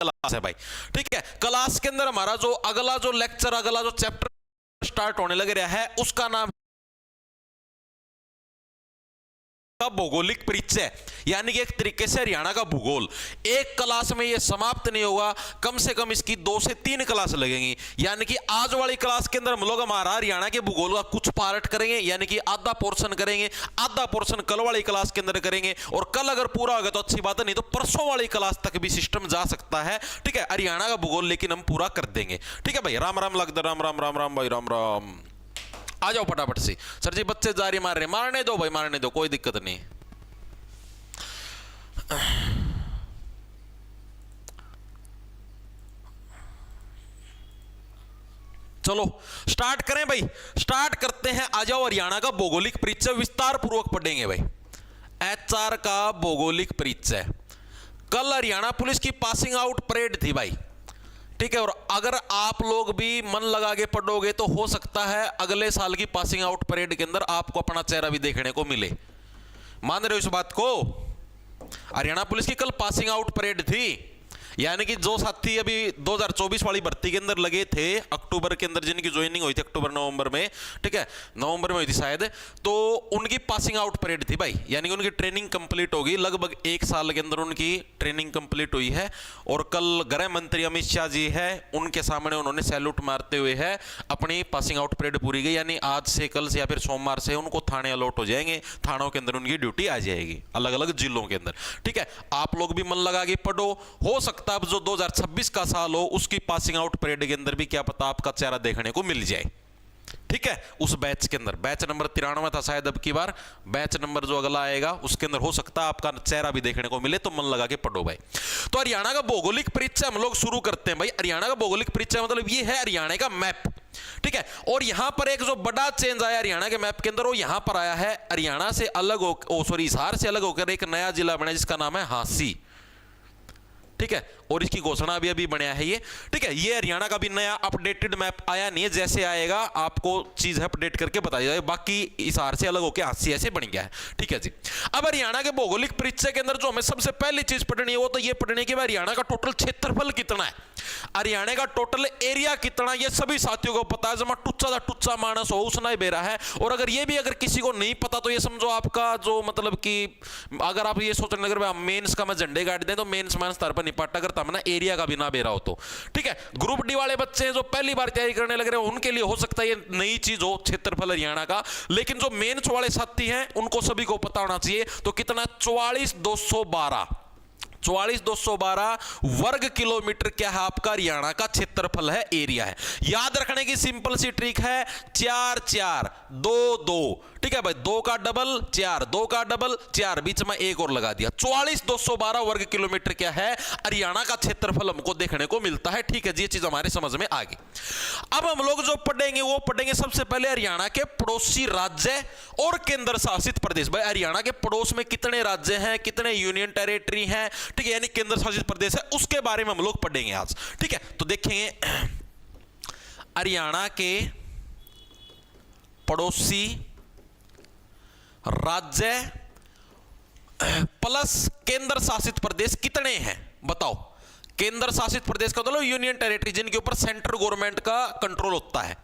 Class है भाई। ठीक है, क्लास के अंदर हमारा जो अगला जो लेक्चर, अगला जो चैप्टर स्टार्ट होने लग रहा है उसका नाम का भौगोलिक परिचय, यानी कि एक तरीके से हरियाणा का भूगोल। एक क्लास में ये समाप्त नहीं होगा, कम से कम इसकी 2 से 3 क्लास लगेंगी। यानी कि आज वाली क्लास के अंदर हम लोग हमारा हरियाणा के भूगोल का कुछ पार्ट करेंगे, यानी कि आधा पोर्शन करेंगे, आधा पोर्शन कल वाली क्लास के अंदर करेंगे, और कल अगर पूरा होगा तो अच्छी बात है, नहीं तो परसों वाली क्लास तक भी सिस्टम जा सकता है। ठीक है, हरियाणा का भूगोल लेकिन हम पूरा कर देंगे। ठीक है भाई, राम राम लगता, राम राम राम राम भाई, राम राम। आ जाओ फटाफट से। सर जी बच्चे जारी मार रहे, मारने दो भाई, मारने दो, कोई दिक्कत नहीं। चलो स्टार्ट करें भाई, स्टार्ट करते हैं। आ जाओ, हरियाणा का भौगोलिक परिचय विस्तार पूर्वक पढ़ेंगे भाई। एचआर का भौगोलिक परिचय। कल हरियाणा पुलिस की पासिंग आउट परेड थी भाई। ठीक है, और अगर आप लोग भी मन लगा के पढ़ोगे तो हो सकता है अगले साल की पासिंग आउट परेड के अंदर आपको अपना चेहरा भी देखने को मिले। मान रहे हो इस बात को? हरियाणा पुलिस की कल पासिंग आउट परेड थी, यानी कि जो साथी अभी 2024 वाली भर्ती के अंदर लगे थे अक्टूबर के अंदर, जिनकी ज्वाइनिंग हुई थी अक्टूबर नवंबर में, ठीक है नवंबर में हुई थी शायद, तो उनकी पासिंग आउट परेड थी भाई। यानी कि उनकी ट्रेनिंग कंप्लीट होगी, लगभग 1 साल के अंदर उनकी ट्रेनिंग कंप्लीट हुई है। और कल गृह मंत्री अमित शाह जी है, उनके सामने उन्होंने सैल्यूट मारते हुए है अपनी पासिंग आउट परेड पूरी गई। यानी आज से, कल से या फिर सोमवार से उनको थाने अलॉट हो जाएंगे, थानों के अंदर उनकी ड्यूटी आ जाएगी, अलग अलग जिलों के अंदर। ठीक है, आप लोग भी मन लगा के पढ़ो, हो सकता अब जो 2026 का साल हो उसकी पासिंग आउट परेड के अंदर भी क्या पता आपका चेहरा देखने को मिल जाए। ठीक है, उस बैच के अंदर, बैच नंबर 93 था शायद, अब की बार बैच नंबर जो अगला आएगा उसके अंदर हो सकता है आपका चेहरा भी देखने को मिले, तो मन लगा के पढ़ो भाई। तो हरियाणा का भौगोलिक परिचय हम लोग शुरू करते हैं भाई। हरियाणा का भौगोलिक परिचय मतलब ये है हरियाणा का मैप। ठीक है, और यहां पर एक जो बड़ा चेंज आया हरियाणा के मैप के अंदर, वो यहां पर आया है हरियाणा से अलग हो, हिसार से अलग होकर एक नया जिला बना जिसका नाम है हांसी। ठीक है, और इसकी घोषणा अभी अभी बनाया है ये। ठीक है, ये हरियाणा का भी नया अपडेटेड मैप आया नहीं है, जैसे आएगा आपको चीज अपडेट करके बताई जाए। बाकी हिसार से अलग होकर हांसी ऐसे बन गया है। ठीक है जी, अब हरियाणा के भौगोलिक परिचय के अंदर जो हमें सबसे पहली चीज पढ़नी है वो तो ये पढ़नी है कि हरियाणा का टोटल क्षेत्रफल कितना है, हरियाणा का टोटल एरिया कितना, ये सभी साथियों को पता है। जमा टुच्चा दा टुच्चा मानस हो उसना ही बेरा है। और अगर ये भी अगर किसी को नहीं पता तो ये समझो आपका जो मतलब कि अगर आप ये सोचने लगे मेंस का मैं झंडे गाड़ दें तो मेंस मान स्तर पर निपटा करता मैं ना एरिया का भी ना बेरा हो तो। ठीक है, ग्रुप डी वाले बच्चे हैं जो पहली बार तैयारी करने लग रहे हैं, उनके लिए हो सकता है ये नई चीज हो क्षेत्रफल हरियाणा का, लेकिन जो मेंस वाले साथी हैं उनको सभी को पता होना चाहिए। तो कितना, 44,212 वर्ग किलोमीटर क्या है आपका हरियाणा का क्षेत्रफल है, एरिया है। याद रखने की सिंपल सी ट्रिक है, 4 4 2 2। ठीक है भाई, 2 का डबल 4, 2 का डबल 4, बीच में एक और लगा दिया। 44,212 वर्ग किलोमीटर क्या है हरियाणा का क्षेत्रफल हमको देखने को मिलता है। ठीक है जी, ये चीज हमारे समझ में आ गई। अब हम लोग जो पढ़ेंगे वो पढ़ेंगे सबसे पहले हरियाणा के पड़ोसी राज्य और केंद्र शासित प्रदेश। भाई हरियाणा के पड़ोस में कितने राज्य हैं, कितने यूनियन टेरिटरी हैं, ठीक है, यानी केंद्र शासित प्रदेश है, उसके बारे में हम लोग पढ़ेंगे आज। ठीक है, तो देखेंगे हरियाणा के पड़ोसी राज्य प्लस केंद्र शासित प्रदेश कितने हैं बताओ। केंद्र शासित प्रदेश का मतलब यूनियन टेरिटरी, जिनके ऊपर सेंट्रल गवर्नमेंट का कंट्रोल होता है,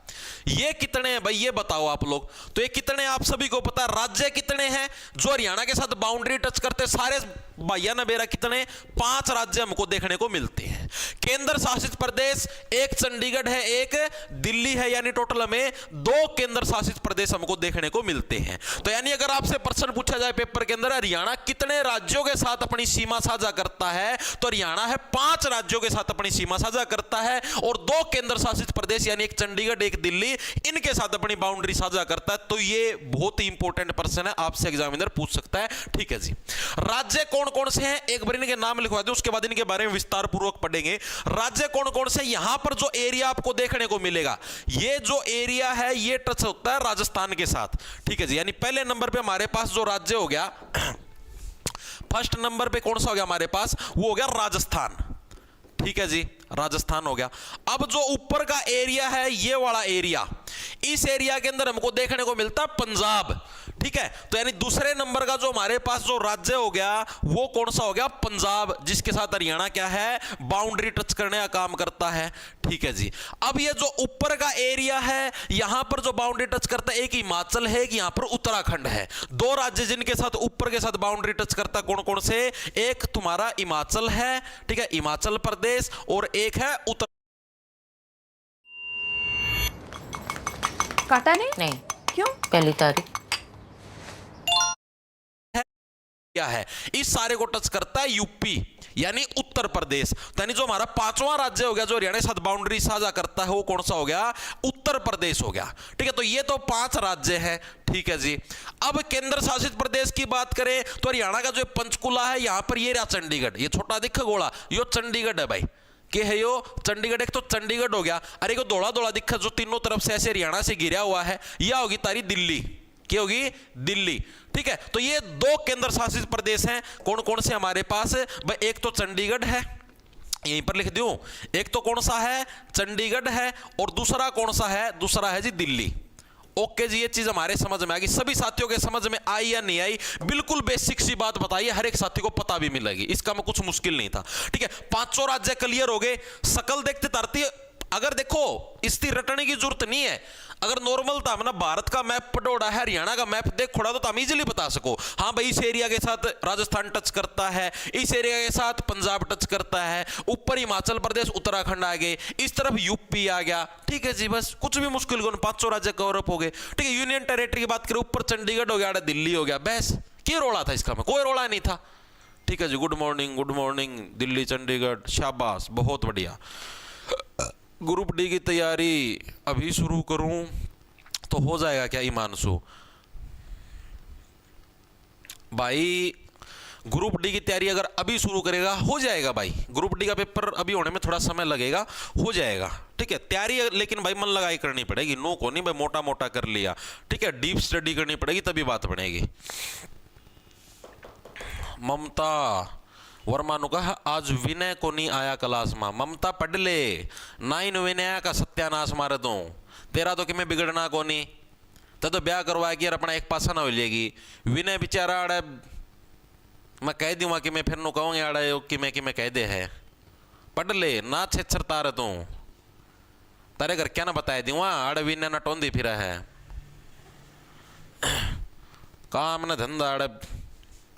ये कितने हैं भाई, ये बताओ आप लोग। तो ये कितने आप सभी को पता है। राज्य कितने हैं जो हरियाणा के साथ बाउंड्री टच करते, सारे भैया नबेरा कितने, 5 राज्य हमको देखने को मिलते हैं। केंद्र शासित प्रदेश, एक चंडीगढ़ है, एक दिल्ली है, यानी टोटल हमें 2 केंद्र शासित प्रदेश हमको देखने को मिलते हैं। तो यानी अगर आपसे प्रश्न पूछा जाए पेपर के अंदर हरियाणा कितने राज्यों के साथ अपनी सीमा साझा करता है, तो हरियाणा है 5 राज्यों के साथ अपनी सीमा साझा करता है, और 2 केंद्र शासित प्रदेश यानी एक चंडीगढ़ एक दिल्ली, इनके साथ अपनी बाउंड्री साझा करता है। तो ये बहुत ही इंपॉर्टेंट प्रश्न है, आपसे एग्जामिनर पूछ सकता है। ठीक है जी, राज्य कौन कौन से हैं एक बार इनके नाम लिखवा दो, उसके बाद इनके बारे में विस्तार पूर्वक पढ़ेंगे। राज्य कौन कौन से, यहां पर जो एरिया आपको देखने को मिलेगा, ये जो एरिया है ये टच होता है राजस्थान के साथ। ठीक है जी, यानी पहले नंबर पे हमारे पास जो राज्य हो गया, फर्स्ट नंबर पे कौन सा हो गया हमारे पास, वो हो गया राजस्थान। ठीक है जी, राजस्थान हो गया। अब जो ऊपर का एरिया है, ये वाला एरिया, इस एरिया के अंदर हमको देखने को मिलता पंजाब, ठीक है। तो यानी दूसरे नंबर का जो हमारे पास जो राज्य हो गया वो कौन सा हो गया, पंजाब, जिसके साथ हरियाणा क्या है, बाउंड्री टच करने का काम करता है, ठीक है जी। अब ये जो ऊपर का एरिया है यहां पर जो बाउंड्री टच करता है, एक हिमाचल है, एक यहां पर उत्तराखंड है। दो राज्य जिनके साथ ऊपर के साथ बाउंड्री टच करता कौन कौन से, एक तुम्हारा हिमाचल है, ठीक है, हिमाचल प्रदेश, और एक है उत्तर। काटा नहीं क्यों, पहली तारीख क्या है, इस सारे को टच करता है यूपी यानी उत्तर प्रदेश। यानी जो हमारा पांचवा राज्य हो गया जो हरियाणा के साथ बाउंड्री साझा करता है वो कौन सा हो गया, उत्तर प्रदेश हो गया, ठीक है। तो ये तो 5 राज्य हैं, ठीक है जी। अब केंद्र शासित प्रदेश की बात करें तो हरियाणा का जो पंचकुला है यहां पर ये रहा चंडीगढ़, ये छोटा दिख गोला, यो चंडीगढ़ है भाई, के है यो चंडीगढ़। एक तो चंडीगढ़ हो गया, अरे को दौड़ा दौड़ा दिखा जो तीनों तरफ से ऐसे हरियाणा से घिरा हुआ है, यह होगी तारी दिल्ली, क्या होगी, दिल्ली, ठीक है। तो ये 2 केंद्र शासित प्रदेश हैं, कौन कौन से हमारे पास भाई, एक तो चंडीगढ़ है, यहीं पर लिख दूं, एक तो कौन सा है, चंडीगढ़ है, और दूसरा कौन सा है, दूसरा है जी दिल्ली। ओके जी, ये चीज हमारे समझ में आ गई। सभी साथियों के समझ में आई या नहीं आई, बिल्कुल बेसिक सी बात बताइए, हर एक साथी को पता भी मिलेगी, इसका में कुछ मुश्किल नहीं था, ठीक है। 500 राज्य क्लियर हो गए, सकल देखते तरती। अगर देखो स्थिर रटने की जरूरत नहीं है, अगर नॉर्मल था हमने भारत का मैप पढ़ोड़ा है, हरियाणा का मैप देख खोड़ा तो हम इजीली बता सको, हाँ भाई इस एरिया के साथ राजस्थान टच करता है, इस एरिया के साथ पंजाब टच करता है, ऊपर हिमाचल प्रदेश उत्तराखंड आ गए, इस तरफ यूपी आ गया, ठीक है जी। बस कुछ भी मुश्किल को 500 राज्य कवर अप हो गए, ठीक है। यूनियन टेरिटरी की बात करें, ऊपर चंडीगढ़ हो गया, दिल्ली हो गया, बस क्या रोड़ा था इसका में, कोई रोड़ा नहीं था, ठीक है जी। गुड मॉर्निंग दिल्ली चंडीगढ़, शाबाश, बहुत बढ़िया। ग्रुप डी की तैयारी अभी शुरू करूं तो हो जाएगा क्या हिमांशु भाई, ग्रुप डी की तैयारी अगर अभी शुरू करेगा हो जाएगा भाई, ग्रुप डी का पेपर अभी होने में थोड़ा समय लगेगा, हो जाएगा, ठीक है। तैयारी लेकिन भाई मन लगाई करनी पड़ेगी, नो को नहीं भाई मोटा मोटा कर लिया, ठीक है, डीप स्टडी करनी पड़ेगी तभी बात बनेगी। ममता वर्मा ने कहा आज विनय को नहीं आया क्लास में, ममता पढ़ ले, 9 विनय का सत्यानाश मारे दो, तेरा तो कि मैं बिगड़ना को नहीं, तो ब्याह करवाया कि यार अपना एक पासा ना हो लेगी। विनय बेचारा अड़े मैं कह दूंगा कि मैं फिर नो कहूँगी अड़े कि मैं कह दे है, पढ़ ले ना छेछर तारे तू, तारे घर क्या ना बताए दूंगा, अड़े विनय ना टोंदी फिर है काम ना धंधा, अड़े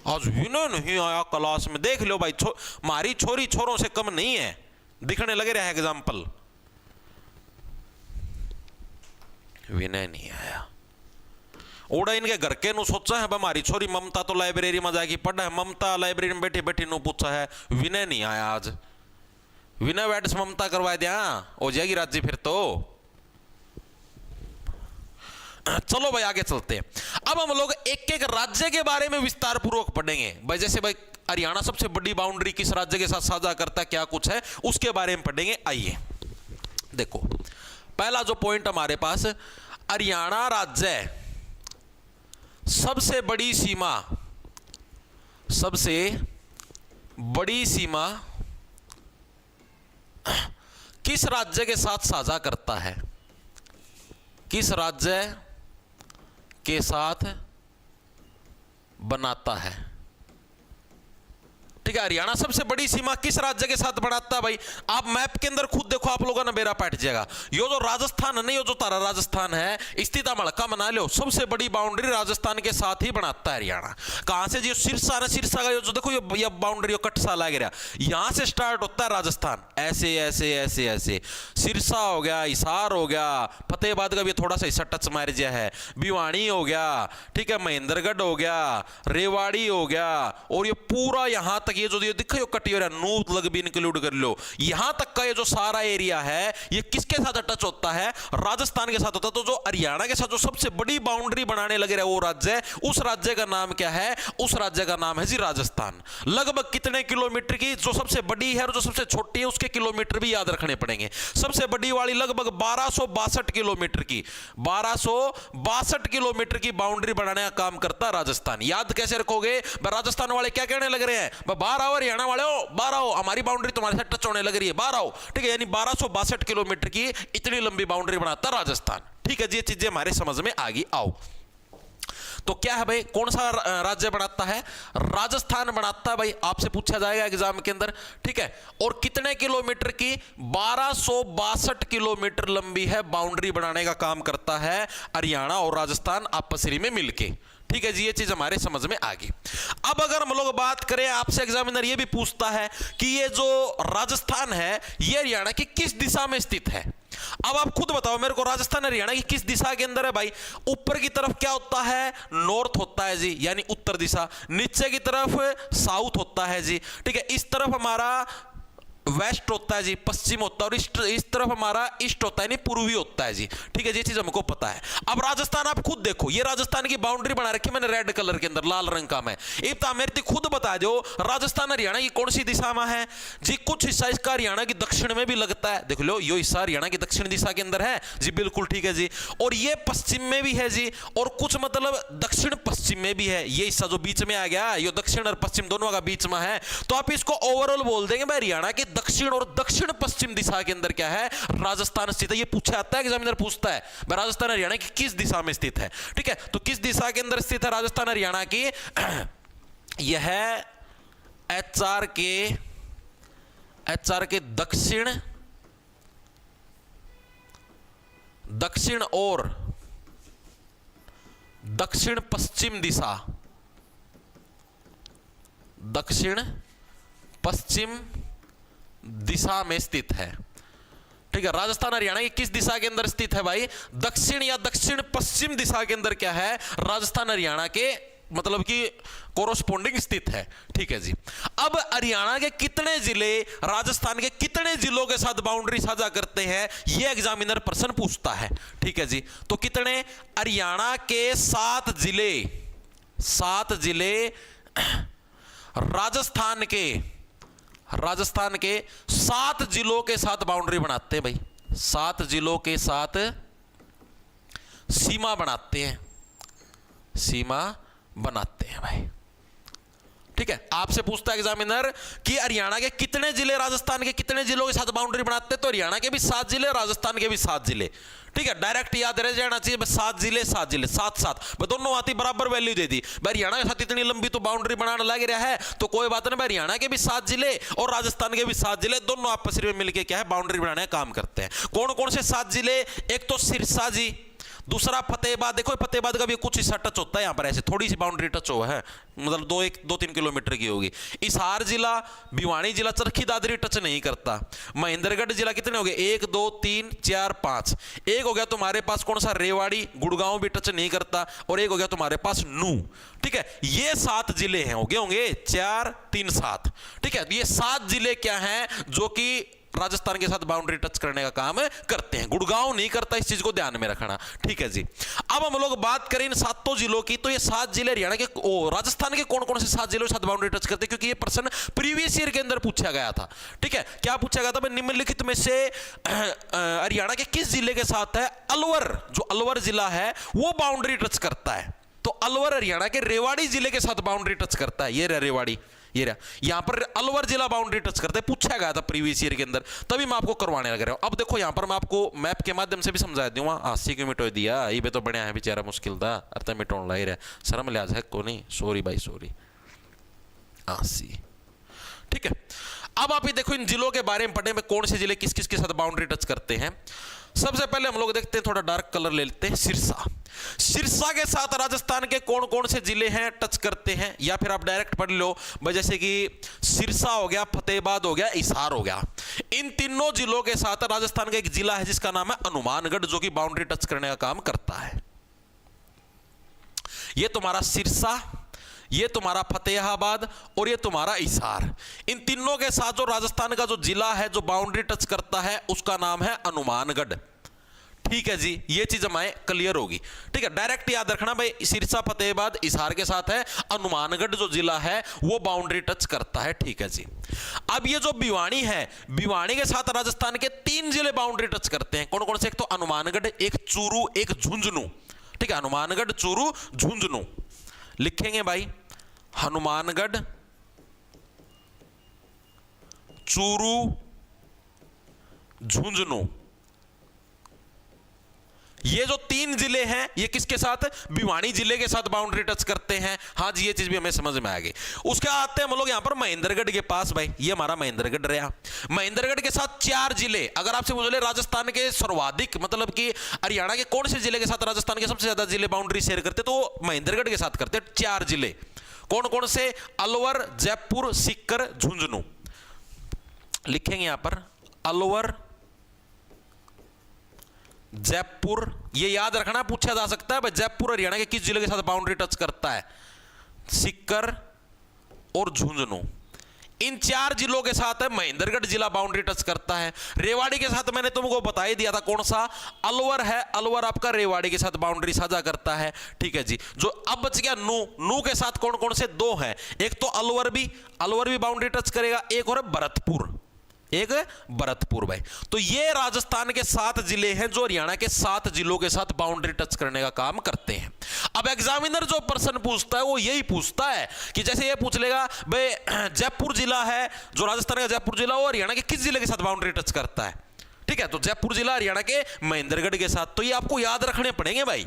आज विनय नहीं आया क्लास में, देख लो भाई मारी छोरी छोरों से कम नहीं है, दिखने लगे रहे एग्जाम्पल, विनय नहीं आया। ओड़ा इनके घर के नु सोचा है हमारी छोरी ममता तो लाइब्रेरी में जाके पढ़ा है, ममता लाइब्रेरी में बैठी बैठी नु पूछा है विनय नहीं आया आज, विनय बैठ ममता करवा दिया हो जाएगी राज्य फिर तो। चलो भाई आगे चलते हैं, अब हम लोग एक एक राज्य के बारे में विस्तार पूर्वक पढ़ेंगे भाई। जैसे भाई हरियाणा सबसे बड़ी बाउंड्री किस राज्य के साथ साझा करता है, क्या कुछ है उसके बारे में पढ़ेंगे। आइए देखो, पहला जो पॉइंट हमारे पास, हरियाणा राज्य सबसे बड़ी सीमा किस राज्य के साथ साझा करता है, किस राज्य के साथ बनाता है, ठीक है। हरियाणा सबसे बड़ी सीमा किस राज्य के साथ बनाता है भाई, आप मैप के अंदर खुद देखो, आप लोगों ने बेरा पाट जाएगा। यो जो राजस्थान है नहीं, यो जो तारा राजस्थान है स्थित मड़का बना लो, सबसे बड़ी बाउंड्री राजस्थान के साथ ही बनाता है हरियाणा। कहां से जी, सिरसा ना, सिरसा का यो जो देखो ये बाउंड्री यो कटसा लग रहा, यहां से स्टार्ट होता है राजस्थान, ऐसे ऐसे ऐसे ऐसे, सिरसा हो गया, हिसार हो गया, फतेहाबाद का भी थोड़ा सा हिस्सा टच मार दिया है, भिवानी हो गया, ठीक है, महेंद्रगढ़ हो गया, रेवाड़ी हो गया, और ये पूरा यहां तक ये जो दिखा कटी हो रहा है, नूत लग भी इंक्लूड कर लो, यहां तक का ये जो सारा एरिया है ये किसके साथ टच होता है, राजस्थान के साथ होता है। तो जो हरियाणा के साथ जो सबसे बड़ी बाउंड्री बनाने लगे रहे वो राज्य, उस राज्य का नाम क्या है, उस राज्य का नाम है जी राजस्थान। लगभग कितने किलोमीटर की, जो सबसे बड़ी है और जो सबसे छोटी है उसके किलोमीटर भी याद रखने पड़ेंगे। सबसे बड़ी वाली लगभग 1262 किलोमीटर की, 1262 किलोमीटर की बाउंड्री बनाने का काम करता राजस्थान। याद कैसे रखोगे, राजस्थान वाले क्या कहने लग रहे हैं, बाहर आओ हरियाणा वाले हो, बाहर आओ, हमारी बाउंड्री तुम्हारे साथ टच होने लग रही है, बाहर आओ, ठीक है। यानी 1262 किलोमीटर की इतनी लंबी बाउंड्री बनाता राजस्थान, ठीक है जी, ये चीजें हमारे समझ में आ गई। आओ तो क्या है भाई, कौन सा राज्य बनाता है? राजस्थान बनाता है भाई, आपसे पूछा जाएगा एग्जाम के अंदर, ठीक है। और कितने किलोमीटर की? 1262 किलोमीटर लंबी है, बाउंड्री बनाने का काम करता है हरियाणा और राजस्थान आपस में मिलके, ठीक है जी, ये चीज हमारे समझ में आ गई। अब अगर हम लोग बात करें, आपसे एग्जामिनर ये भी पूछता है कि ये जो राजस्थान है ये हरियाणा की किस दिशा में स्थित है। अब आप खुद बताओ मेरे को, राजस्थान हरियाणा की किस दिशा के अंदर है भाई? ऊपर की तरफ क्या होता है? नॉर्थ होता है जी, यानी उत्तर दिशा। नीचे की तरफ साउथ होता है जी, ठीक है। इस तरफ हमारा वेस्ट होता है जी, पश्चिम होता है, और इस तरफ हमारा ईस्ट होता है, नहीं पूर्वी होता है जी, ठीक है। ये चीज हमको पता है। अब राजस्थान आप खुद देखो, ये राजस्थान की बाउंड्री बना रखी है मैंने रेड कलर के अंदर, लाल रंग का मैं। इब्ता मेरे खुद बता दो राजस्थान हरियाणा की कौन सी दिशा में है जी? कुछ हिस्सा इसका हरियाणा की दक्षिण में भी लगता है, देख लो यो हिस्सा हरियाणा की दक्षिण दिशा के अंदर है जी, बिल्कुल ठीक है जी। और ये पश्चिम में भी है जी, और कुछ मतलब दक्षिण पश्चिम में भी है। ये हिस्सा जो बीच में आ गया, ये दक्षिण और पश्चिम दोनों का बीच में है, तो आप इसको ओवरऑल बोल देंगे भाई हरियाणा के दक्षिण और दक्षिण पश्चिम दिशा के अंदर क्या है? राजस्थान स्थित है। ये पूछा जाता है, एग्जामिनर पूछता है भाई राजस्थान हरियाणा की किस दिशा में स्थित है, ठीक है। तो किस दिशा के अंदर स्थित है राजस्थान हरियाणा की? यह एचआर के दक्षिण और दक्षिण पश्चिम दिशा, दक्षिण पश्चिम दिशा में स्थित है, ठीक है। राजस्थान हरियाणा की किस दिशा के अंदर स्थित है भाई? दक्षिण या दक्षिण पश्चिम दिशा के अंदर क्या है? राजस्थान हरियाणा के मतलब कि कोरोस्पोंडिंग स्थित है, ठीक है जी। अब हरियाणा के कितने जिले राजस्थान के कितने जिलों के साथ बाउंड्री साझा करते हैं, यह एग्जामिनर प्रश्न पूछता है, ठीक है जी। तो कितने? हरियाणा के 7 जिले राजस्थान के 7 जिलों के साथ बाउंड्री बनाते हैं भाई, 7 जिलों के साथ सीमा बनाते हैं भाई, ठीक है। आपसे पूछता है एग्जामिनर कि हरियाणा के कितने जिले राजस्थान के कितने जिलों के साथ बाउंड्री बनाते हैं, तो हरियाणा के भी 7 जिले, राजस्थान के भी 7 जिले, ठीक है। डायरेक्ट याद रह जाना चाहिए, 7 जिले 7 दोनों आती बराबर वैल्यू दे दी। हरियाणा के साथ इतनी लंबी तो बाउंड्री बनाने लग रहा है, तो कोई बात नहीं, हरियाणा के भी 7 जिले और राजस्थान के भी 7 जिले, दोनों आपस में मिलकर क्या है? बाउंड्री बनाने का काम करते हैं। कौन कौन से 7 जिले? एक तो सिरसा जी, दूसरा फतेहाबाद। देखो फतेहाबाद का भी कुछ हिस्सा टच होता है यहाँ पर, ऐसे थोड़ी सी बाउंड्री टच हुआ है, मतलब 2-3 किलोमीटर की होगी। हिसार जिला, भिवानी जिला, चरखी दादरी टच नहीं करता। महेंद्रगढ़ जिला कितने हो गए? 1 2 3 4 5। एक हो गया तुम्हारे पास कौन सा? रेवाड़ी, गुड़गांव भी टच नहीं करता, और एक हो गया तुम्हारे पास नू, ठीक है। ये 7 जिले हैं, हो गए होंगे 4 3 7, ठीक है। ये 7 जिले क्या हैं जो कि राजस्थान के साथ बाउंड्री टच करने का काम करते हैं। गुड़गांव नहीं करता, इस चीज को ध्यान में रखना, ठीक है जी। अब हम लोग बात करें इन 7 जिलों की, तो ये 7 जिले हरियाणा के राजस्थान के कौन कौन से 7 जिलों के साथ बाउंड्री टच करते हैं, क्योंकि ये प्रश्न प्रीवियस ईयर के अंदर पूछा गया था, ठीक है। क्या पूछा गया था? निम्नलिखित में से हरियाणा के किस जिले के साथ है अलवर, जो अलवर जिला है वो बाउंड्री टच करता है? तो अलवर हरियाणा के रेवाड़ी जिले के साथ बाउंड्री टच करता है। ये रेवाड़ी, ये रहा, यहां पर अलवर जिला बाउंड्री टच करते हैं, पूछा गया था प्रीवियस ईयर के अंदर, तभी मैं आपको करवाने लग रहा हूं। अब देखो यहां पर मैं आपको मैप के माध्यम से भी समझा दूंगा। 80 की मिटो दिया, ये तो बढ़िया है, बेचारा मुश्किल था, अर्थ मिटोन ला रहा, शर्म लिहाज है को नहीं, सॉरी भाई सॉरी। 80, ठीक है। अब आप ये देखो इन जिलों के बारे में पढ़ने में, कौन से जिले किस किस के साथ बाउंड्री टच करते हैं। सबसे पहले हम लोग देखते हैं, थोड़ा डार्क कलर ले लेते हैं, सिरसा। सिरसा के साथ राजस्थान के कौन कौन से जिले हैं टच करते हैं, या फिर आप डायरेक्ट पढ़ लो, जैसे कि सिरसा हो गया, फतेहाबाद हो गया, हिसार हो गया। इन तीनों जिलों के साथ राजस्थान का एक जिला है जिसका नाम है हनुमानगढ़, जो कि बाउंड्री टच करने का काम करता है। ये तुम्हारा सिरसा, ये तुम्हारा फतेहाबाद और ये तुम्हारा हिसार, इन तीनों के साथ जो राजस्थान का जो जिला है जो बाउंड्री टच करता है उसका नाम है हनुमानगढ़, ठीक है जी। ये चीज हमें क्लियर होगी, ठीक है। डायरेक्ट याद रखना भाई, सिरसा फतेहाबाद हिसार के साथ है, हनुमानगढ़ जो जिला है वो बाउंड्री टच करता है, ठीक है जी। अब ये जो भिवानी है, भिवानी के साथ राजस्थान के 3 जिले बाउंड्री टच करते हैं। कौन कौन से? एक तो हनुमानगढ़, एक चूरू, एक झुंझुनू, ठीक है। हनुमानगढ़, चूरू, झुंझुनू लिखेंगे भाई, हनुमानगढ़, चूरू, झुंझुनू, ये जो 3 जिले हैं ये किसके साथ, भिवानी जिले के साथ बाउंड्री टच करते हैं। हाँ जी, ये चीज भी हमें समझ में आ गई। उसके आते हैं हम लोग यहां पर महेंद्रगढ़ के पास भाई, ये हमारा महेंद्रगढ़ रहा। महेंद्रगढ़ के साथ 4 जिले, अगर आपसे पूछे राजस्थान के सर्वाधिक मतलब कि हरियाणा के कौन से जिले के साथ राजस्थान के सबसे ज्यादा जिले बाउंड्री शेयर करते, तो महेंद्रगढ़ के साथ करते 4 जिले। कौन कौन से, अलवर, जयपुर, सीकर, झुंझुनू। लिखेंगे यहां पर अलवर, जयपुर, ये याद रखना, पूछा जा सकता है भाई जयपुर हरियाणा के किस जिले के साथ बाउंड्री टच करता है, सीकर और झुंझुनू। इन 4 जिलों के साथ है महेंद्रगढ़ जिला बाउंड्री टच करता है। रेवाड़ी के साथ मैंने तुमको बता ही दिया था कौन सा, अलवर है। अलवर आपका रेवाड़ी के साथ बाउंड्री साझा करता है। ठीक है जी। जो अब बच गया नू के साथ कौन कौन से 2 हैं, एक तो अलवर भी बाउंड्री टच करेगा, एक और भरतपुर भाई। तो ये राजस्थान के 7 जिले हैं जो हरियाणा के 7 जिलों के साथ बाउंड्री टच करने का काम करते हैं। अब एग्जामिनर जो प्रश्न पूछता है वो यही पूछता है कि जैसे ये पूछ लेगा भाई जयपुर जिला है, जो राजस्थान का जयपुर जिला, वो हरियाणा के किस जिले के साथ बाउंड्री टच करता है। ठीक है, तो जयपुर जिला हरियाणा के महेंद्रगढ़ के साथ। तो ये आपको याद रखने पड़ेंगे भाई।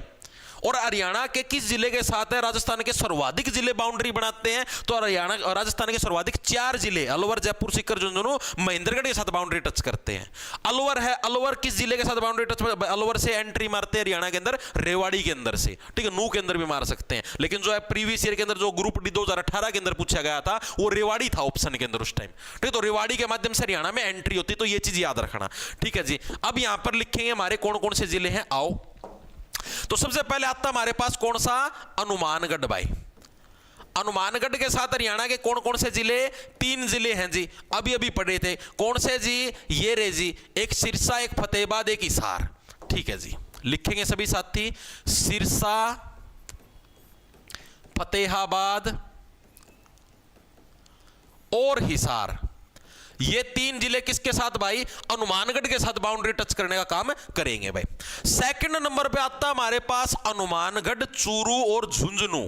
और हरियाणा के किस जिले के साथ है, राजस्थान के सर्वाधिक जिले बाउंड्री बनाते हैं, तो हरियाणा और राजस्थान के सर्वाधिक 4 जिले अलवर, जयपुर, सीकर, झुंझुनू महेंद्रगढ़ के साथ बाउंड्री टच करते हैं। अलवर है, अलवर किस जिले के साथ बाउंड्री टच, अलवर से एंट्री मारते हैं हरियाणा के अंदर, रेवाड़ी के अंदर से। ठीक है, नू के अंदर भी मार सकते हैं, लेकिन जो है प्रीवियस ईयर के अंदर जो ग्रुप डी 2018 के अंदर पूछा गया था वो रेवाड़ी था ऑप्शन के अंदर उस टाइम। ठीक है, तो रेवाड़ी के माध्यम से हरियाणा में एंट्री होती, तो ये चीज याद रखना। ठीक है जी। अब यहां पर लिखेंगे हमारे कौन कौन से जिले हैं, आओ। तो सबसे पहले आता हमारे पास कौन सा, हनुमानगढ़ भाई। हनुमानगढ़ के साथ हरियाणा के कौन कौन से जिले, 3 जिले हैं जी, अभी पढ़े थे। कौन से जी, ये रे जी, एक सिरसा, एक फतेहाबाद, एक हिसार। ठीक है जी, लिखेंगे सभी साथी, सिरसा, फतेहाबाद और हिसार। ये 3 जिले किसके साथ भाई, हनुमानगढ़ के साथ बाउंड्री टच करने का काम करेंगे भाई। सेकंड नंबर पे आता हमारे पास हनुमानगढ़, चूरू और झुंझुनू।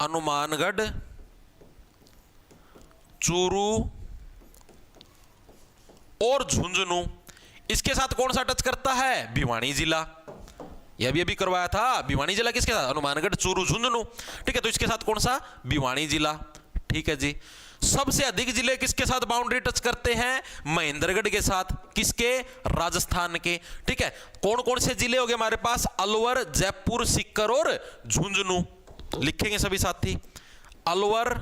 हनुमानगढ़, चूरू और झुंझुनू, इसके साथ कौन सा टच करता है, भिवानी जिला। यह अभी करवाया था, भिवानी जिला किसके साथ, हनुमानगढ़, चूरू, झुंझुनू। ठीक है, तो इसके साथ कौन सा, भिवानी जिला। ठीक है जी। सबसे अधिक जिले किसके साथ बाउंड्री टच करते हैं, महेंद्रगढ़ के साथ, किसके, राजस्थान के। ठीक है, कौन कौन से जिले हो गए हमारे पास, अलवर, जयपुर, सीकर और झुंझुनू। लिखेंगे सभी साथी, अलवर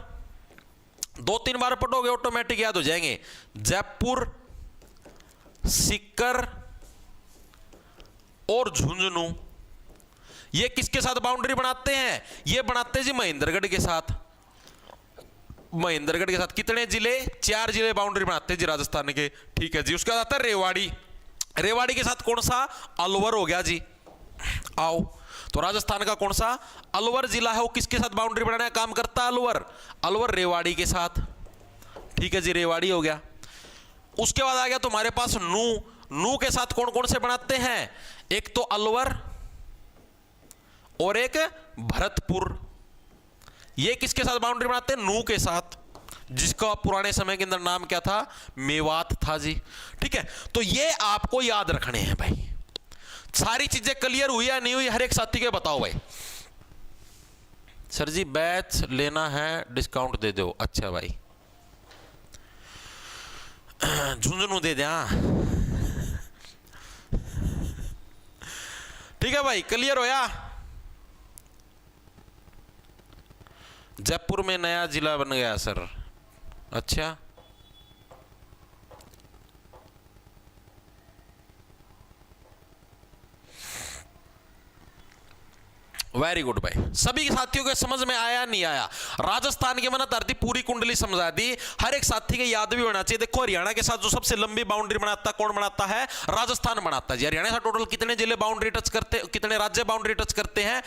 2-3 बार पढ़ोगे ऑटोमेटिक याद हो जाएंगे, जयपुर, सीकर और झुंझुनू। ये किसके साथ बाउंड्री बनाते हैं, ये बनाते हैं जी महेंद्रगढ़ के साथ। महेंद्रगढ़ के साथ कितने जिले, 4 जिले बाउंड्री बनाते हैं जी राजस्थान के। ठीक है जी। उसके बाद आता है रेवाड़ी। रेवाड़ी के साथ कौन सा, अलवर हो गया जी। आओ, तो राजस्थान का कौन सा, अलवर जिला है, वो किसके साथ बाउंड्री बनाने का काम करता है, अलवर रेवाड़ी के साथ। ठीक है जी, रेवाड़ी हो गया। उसके बाद आ गया तुम्हारे पास नू के साथ कौन कौन से बनाते हैं, एक तो अलवर और एक भरतपुर। ये किसके साथ बाउंड्री बनाते हैं, नू के साथ, जिसका पुराने समय के अंदर नाम क्या था, मेवात था जी। ठीक है, तो ये आपको याद रखने हैं भाई। सारी चीजें क्लियर हुई या नहीं हुई, हर एक साथी के बताओ भाई। सर जी बैच लेना है, डिस्काउंट दे दो। अच्छा भाई, झुंझुनू दे दे। ठीक है भाई, क्लियर होया। जयपुर में नया जिला बन गया सर। अच्छा, वेरी गुड भाई। सभी साथियों के समझ में आया नहीं आया, राजस्थान की मैंने धरती पूरी कुंडली समझा दी। हर एक साथी के याद भी होना चाहिए। देखो हरियाणा के साथ जो सबसे लंबी बाउंड्री बनाता कौन बनाता है, राजस्थान बनाता है जी। हरियाणा से टोटल कितने जिले बाउंड्री टच करते, कितने राज्य बाउंड्री टच करते हैं,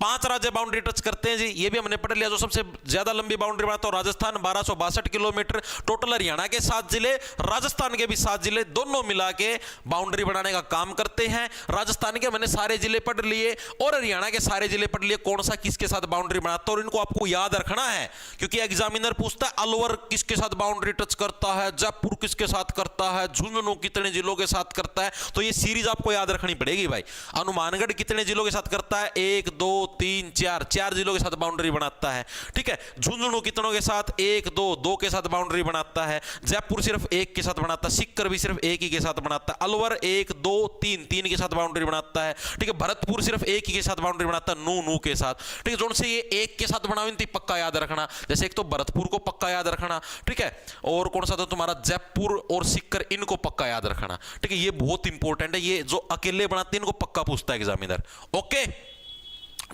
5 राज्य बाउंड्री टच करते हैं जी। ये भी हमने पढ़ लिया। जो सबसे ज्यादा लंबी बाउंड्री बनाता है राजस्थान, 1262 किलोमीटर। टोटल हरियाणा के 7 जिले, राजस्थान के भी 7 जिले, दोनों मिला के बाउंड्री बनाने का काम करते हैं। राजस्थान के मैंने सारे जिले पढ़ लिए और हरियाणा के सारे जिले पढ़ लिए, कौन सा किसके साथ बाउंड्री बनाता है, और इनको आपको याद रखना है क्योंकि एग्जामिनर पूछता है अलवर किसके साथ बाउंड्री टच करता है, जयपुर किसके साथ करता है, झुंझुनू कितने जिलों के साथ करता है। तो ये सीरीज आपको याद रखनी पड़ेगी भाई। हनुमानगढ़ कितने जिलों के साथ करता है, 1 2 3 4, 4 जिलों के साथ बाउंड्री बनाता है, ठीक है। झुंझुनू कितनों के साथ, 1 2 2 के साथ बाउंड्री बनाता है। जयपुर सिर्फ 1 के साथ बनाता है। सीकर भी सिर्फ 1 ही के साथ बनाता है। अलवर 1 2 3 3 के साथ बाउंड्री बनाता है, ठीक है। भरतपुर सिर्फ 1 ही के साथ बाउंड्री बनाता है, नू नू के साथ, ठीक है। जोन से ये 1 के साथ बनाओ इनती पक्का याद रखना। जैसे एक तो भरतपुर को पक्का याद रखना, ठीक है, और कौन सा तो तुम्हारा जयपुर और सीकर, इनको पक्का याद रखना, ठीक है। ये बहुत इंपॉर्टेंट है, ये जो अकेले बनाते हैं इनको पक्का पूछता है एग्जामिनर। ओके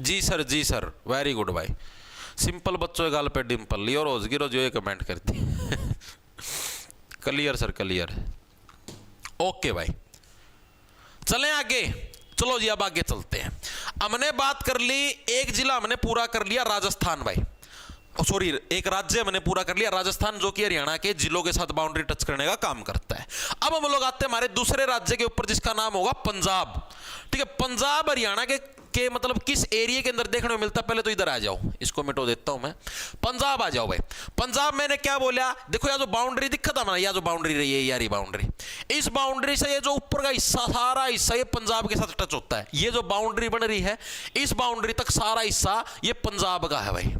जी सर, जी सर, वेरी गुड भाई। सिंपल बच्चों गाल पे डिंपल लियो रोज गिरो जो ये कमेंट करती क्लियर सर, क्लियर। ओके भाई, चलें आगे। चलो जी अब आगे चलते हैं। हमने बात कर ली, एक जिला हमने पूरा कर लिया राजस्थान भाई, सॉरी एक राज्य हमने पूरा कर लिया राजस्थान, जो कि हरियाणा के जिलों के साथ बाउंड्री टच करने का काम करता है। अब हम लोग आते हैं हमारे दूसरे राज्य के ऊपर जिसका नाम होगा पंजाब, ठीक है। पंजाब हरियाणा के मतलब किस एरिया के अंदर देखने को मिलता है, पहले तो इधर आ जाओ, इसको मिटो देता हूं मैं। पंजाब आ जाओ भाई। पंजाब मैंने क्या बोला, देखो यह जो बाउंड्री दिखा था ना, यह जो बाउंड्री रही है यारी बाउंड्री, इस बाउंड्री से ये जो ऊपर का हिस्सा, सारा हिस्सा ये पंजाब के साथ टच होता है। ये जो बाउंड्री बन रही है इस बाउंड्री तक सारा हिस्सा ये पंजाब का है भाई।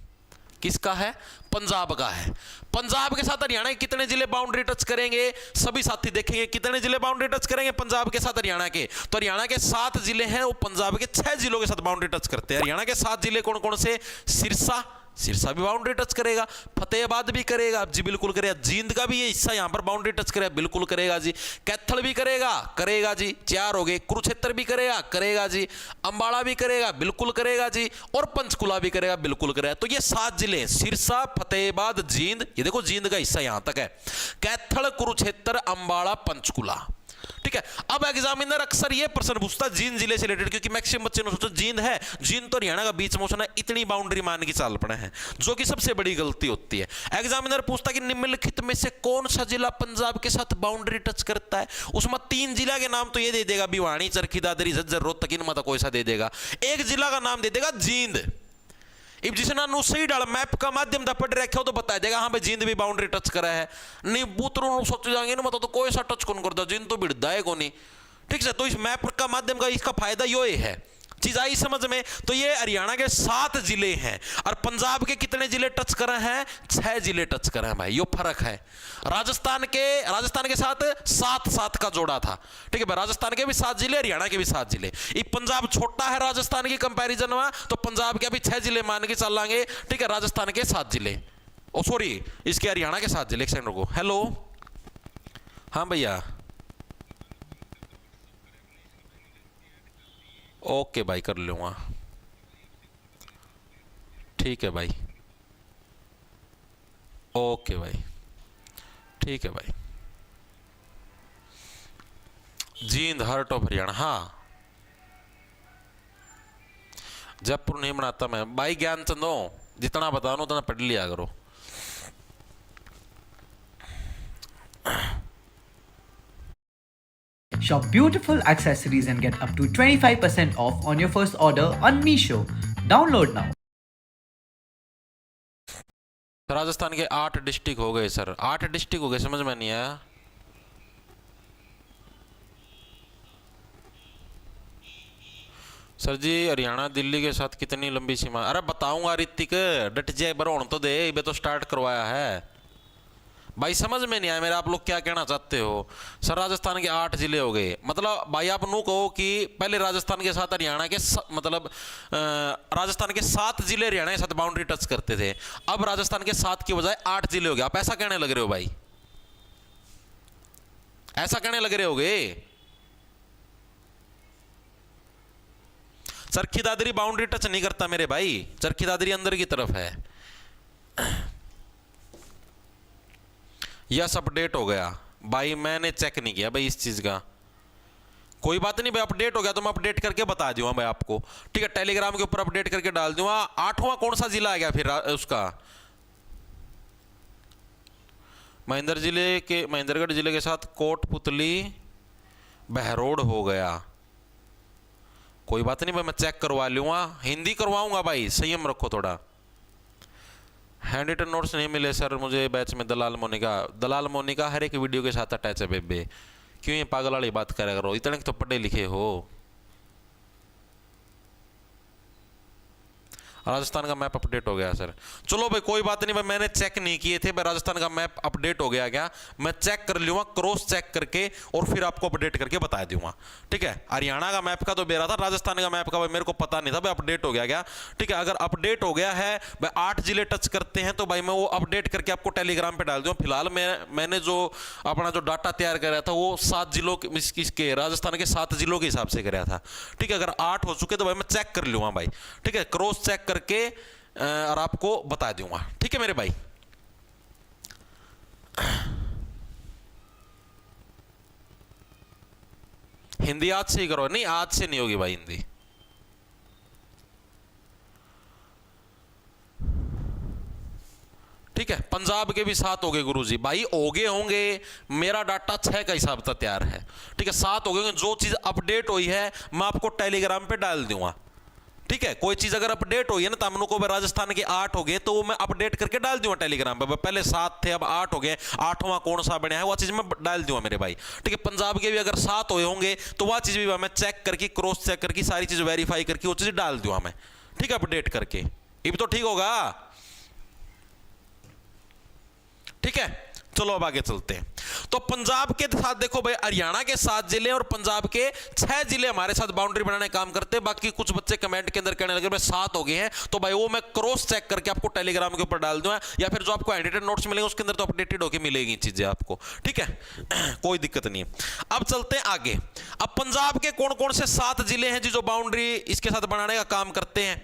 किसका है, पंजाब का है। पंजाब के साथ हरियाणा के कितने जिले बाउंड्री टच करेंगे, सभी साथी देखेंगे कितने जिले बाउंड्री टच करेंगे पंजाब के साथ हरियाणा के। तो हरियाणा के 7 जिले हैं, वो पंजाब के 6 जिलों के साथ बाउंड्री टच करते हैं। हरियाणा के 7 जिले कौन कौन से, सिरसा, सिरसा भी बाउंड्री टच करेगा, फतेहाबाद भी करेगा जी, बिल्कुल करेगा। जींद का भी ये हिस्सा यहां पर बाउंड्री टच करेगा, बिल्कुल करेगा जी। कैथल भी करेगा, करेगा जी, 4 हो गए। कुरुक्षेत्र भी करेगा, करेगा जी। अंबाला भी करेगा, बिल्कुल करेगा जी। और पंचकुला भी करेगा, बिल्कुल करेगा। तो ये 7 जिले, सिरसा, फतेहाबाद, जींद, ये देखो जींद का हिस्सा यहां तक है। कैथल, कुरुक्षेत्र, अंबाला, पंचकुला, ठीक है। अब एग्जामिनर अक्सर ये प्रश्न पूछता है जींद जिले से रिलेटेड, क्योंकि मैक्सिमम बच्चे ने सोचा जींद है, जींद तो हरियाणा का बीच में है, इतनी बाउंड्री मान के चाल पड़े हैं, जो कि सबसे बड़ी गलती होती है। एग्जामिनर पूछता कि निम्नलिखित में से कौन सा जिला पंजाब के साथ बाउंड्री टच करता है। उसमें 3 जिला के नाम तो ये दे देगा, भिवानी, चरखी दादरी, झज्जर, रोहतक, इनमें तो कोई सा दे देगा। एक जिला का नाम दे देगा जींद। इब जिसे ना सही डाल मैप का माध्यम दा पढ़ रखे हो तो बता देगा हाँ भाई जींद भी बाउंड्री टच करा है। नहीं बूतरों सोच जाएंगे ना, मतलब तो कोई सा टच कौन करता, जींद तो भिड़ता है को नहीं, ठीक है। तो इस मैप का माध्यम का इसका फायदा यो है, चीज आई समझ में। तो ये हरियाणा के 7 जिले हैं और पंजाब के कितने जिले टच कर रहे हैं, 6 जिले टच कर रहे हैं भाई, यो फर्क है। राजस्थान के साथ 7 का जोड़ा था, ठीक है भाई। राजस्थान के भी 7 जिले, हरियाणा के भी 7 जिले। ये पंजाब छोटा है राजस्थान की कंपैरिजन में, तो पंजाब के अभी 6 जिले मान के चल लांगे, ठीक है। राजस्थान के 7 जिले, ओ सॉरी इसके हरियाणा के 7 जिले। एक सेकंड रुको, हेलो, हाँ भैया, ओके भाई कर लूँगा, ठीक है भाई, ओके भाई, ठीक है भाई। जींद हार्ट ऑफ हरियाणा, हाँ जयपुर नहीं बनाता मैं भाई, ज्ञानचंद हो, जितना बताओ उतना पढ़ लिया करो। Shop beautiful accessories and get up to 25% off on your first order on Meesho. Download now. Rajasthan के 8 डिस्ट्रिक्ट हो गए सर, 8 डिस्ट्रिक्ट हो गए, समझ में नहीं आया। सर जी हरियाणा दिल्ली के साथ कितनी लंबी सीमा, अरे बताऊंगा ऋतिक, डट जाए बरोण तो दे, ये तो स्टार्ट करवाया है भाई। समझ में नहीं आया मेरा, आप लोग क्या कहना चाहते हो। सर राजस्थान के 8 जिले हो गए, मतलब भाई आप नू कहो कि पहले राजस्थान के साथ हरियाणा के मतलब राजस्थान के 7 जिले हरियाणा के साथ बाउंड्री टच करते थे, अब राजस्थान के 7 की बजाय 8 जिले हो गए। आप ऐसा कहने लग रहे हो भाई, ऐसा कहने लग रहे होगे। चरखी दादरी बाउंड्री टच नहीं करता मेरे भाई, चरखी दादरी अंदर की तरफ है। यस अपडेट हो गया भाई, मैंने चेक नहीं किया भाई इस चीज का, कोई बात नहीं भाई, अपडेट हो गया तो मैं अपडेट करके बता दूंगा मैं आपको, ठीक है। टेलीग्राम के ऊपर अपडेट करके डाल दूंगा। 8वां कौन सा जिला आ गया फिर उसका, महेंद्रगढ़ जिले के साथ कोटपुतली बहरोड हो गया, कोई बात नहीं भाई, मैं चेक करवा लूंगा, हिंदी करवाऊंगा भाई, संयम रखो थोड़ा। हैंड रिटन नोट्स नहीं मिले सर मुझे बैच में। दलाल मोनिका हर एक वीडियो के साथ अटैच है बेबे, क्यों ये पागल वाली बात करा करो, इतने तो पढ़े लिखे हो। राजस्थान का मैप अपडेट हो गया सर, चलो भाई कोई बात नहीं भाई, मैंने चेक नहीं किए थे भाई, राजस्थान का मैप अपडेट हो गया क्या, मैं चेक कर लूंगा, क्रॉस चेक करके और फिर आपको अपडेट करके बता दूंगा। ठीक है, हरियाणा का मैप का तो बेरा था, राजस्थान का मैप का भाई मेरे को पता नहीं था भाई अपडेट हो गया क्या। ठीक है, अगर अपडेट हो गया है भाई, 8 जिले टच करते हैं तो भाई मैं वो अपडेट करके आपको टेलीग्राम पे डाल दूंगा। फिलहाल मैंने जो अपना जो डाटा तैयार कराया था वो 7 जिलों के राजस्थान के 7 जिलों के हिसाब से कराया था। ठीक है, अगर 8 हो चुके तो भाई मैं चेक कर लूंगा भाई। ठीक है, क्रॉस चेक करके और आपको बता दूंगा। ठीक है मेरे भाई, हिंदी आज से ही करो, नहीं आज से नहीं होगी भाई हिंदी। ठीक है, पंजाब के भी 7 हो गए गुरुजी, भाई हो गए होंगे, मेरा डाटा 6 का हिसाब से तैयार है। ठीक है, 7 हो गए होंगे, जो चीज अपडेट हुई है मैं आपको टेलीग्राम पे डाल दूंगा। ठीक है, कोई चीज अगर अपडेट हुई है ना, तो हम लोग को राजस्थान के 8 हो गए तो वो मैं अपडेट करके डाल दूंगा टेलीग्राम पे। पहले 7 थे अब 8 हो गए, 8वां कौन सा बना है वो चीज मैं डाल दूंगा मेरे भाई। ठीक है, पंजाब के भी अगर 7 हुए होंगे तो वह चीज भी मैं चेक करके क्रॉस चेक करके सारी चीज वेरीफाई करके वो चीज डाल दूंगा मैं। ठीक है, अपडेट करके, ये भी तो ठीक होगा। ठीक है, चलो अब आगे चलते हैं। तो पंजाब के साथ देखो भाई, हरियाणा के 7 जिले और पंजाब के 6 जिले हमारे साथ बाउंड्री बनाने का काम करते हैं। बाकी कुछ बच्चे कमेंट के अंदर कहने लगे भाई 7 हो गए हैं, तो भाई वो मैं क्रॉस चेक करके आपको टेलीग्राम के ऊपर डाल दूंगा, या फिर जो आपको एडिटेड नोट्स मिलेंगे उसके अंदर तो अपडेटेड होकर मिलेगी चीजें आपको। ठीक है, कोई दिक्कत नहीं है। अब चलते हैं आगे। अब पंजाब के कौन कौन से 7 जिले हैं जो बाउंड्री इसके साथ बनाने का काम करते हैं,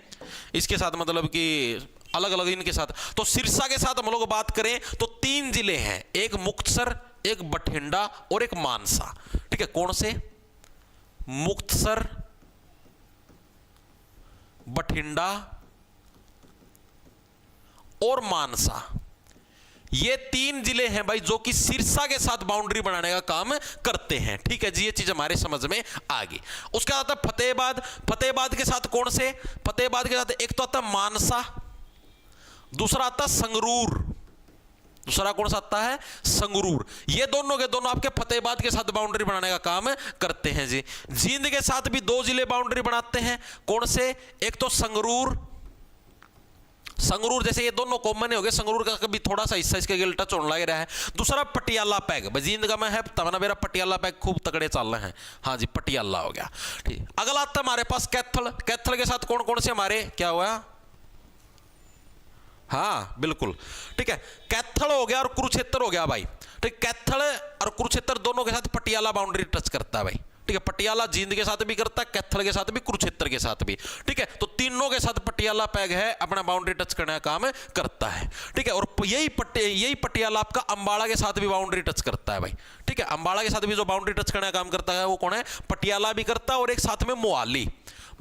इसके साथ मतलब कि अलग अलग इनके साथ। तो सिरसा के साथ हम लोग बात करें तो 3 जिले हैं, एक मुक्तसर, एक बठिंडा और एक मानसा। ठीक है, कौन से? मुक्तसर, बठिंडा और मानसा, ये 3 जिले हैं भाई जो कि सिरसा के साथ बाउंड्री बनाने का काम करते हैं। ठीक है जी, ये चीज हमारे समझ में आ गई। उसके बाद आता है फतेहाबाद। फतेहाबाद के साथ कौन से? फतेहाबाद के साथ एक तो आता है मानसा, दूसरा आता है संगरूर, दूसरा कौन सा आता है? संगरूर। ये दोनों के दोनों आपके फतेहाबाद के साथ बाउंड्री बनाने का काम करते हैं जी। जींद के साथ भी 2 जिले बाउंड्री बनाते हैं, कौन से? एक तो संगरूर, संगरूर जैसे ये दोनों कॉमन हो गए, संगरूर का कभी थोड़ा सा हिस्सा इसके गिल टच होने लग रहा है। दूसरा पटियाला पैग, जींद का मैं है तमना मेरा पटियाला पैग खूब तगड़े चल रहे हैं। हाँ जी, पटियाला हो गया। ठीक, अगला आता है हमारे पास कैथल। कैथल के साथ कौन कौन से हमारे क्या हुआ? हाँ बिल्कुल, ठीक है, कैथल हो गया और कुरुक्षेत्र हो गया भाई। ठीक, कैथल और कुरुक्षेत्र दोनों के साथ पटियाला बाउंड्री टच करता है भाई। ठीक है, पटियाला जींद के साथ भी करता है, कैथल के साथ भी, कुरुक्षेत्र के साथ भी। ठीक है, तो तीनों के साथ पटियाला पैग है, अपना बाउंड्री टच करने का काम करता है। ठीक है, और यही पटियाला आपका अंबाला के साथ भी बाउंड्री टच करता है भाई। ठीक है, अंबाला के साथ भी जो बाउंड्री टच करने का काम करता है वो कौन है? पटियाला भी करता है, और एक साथ में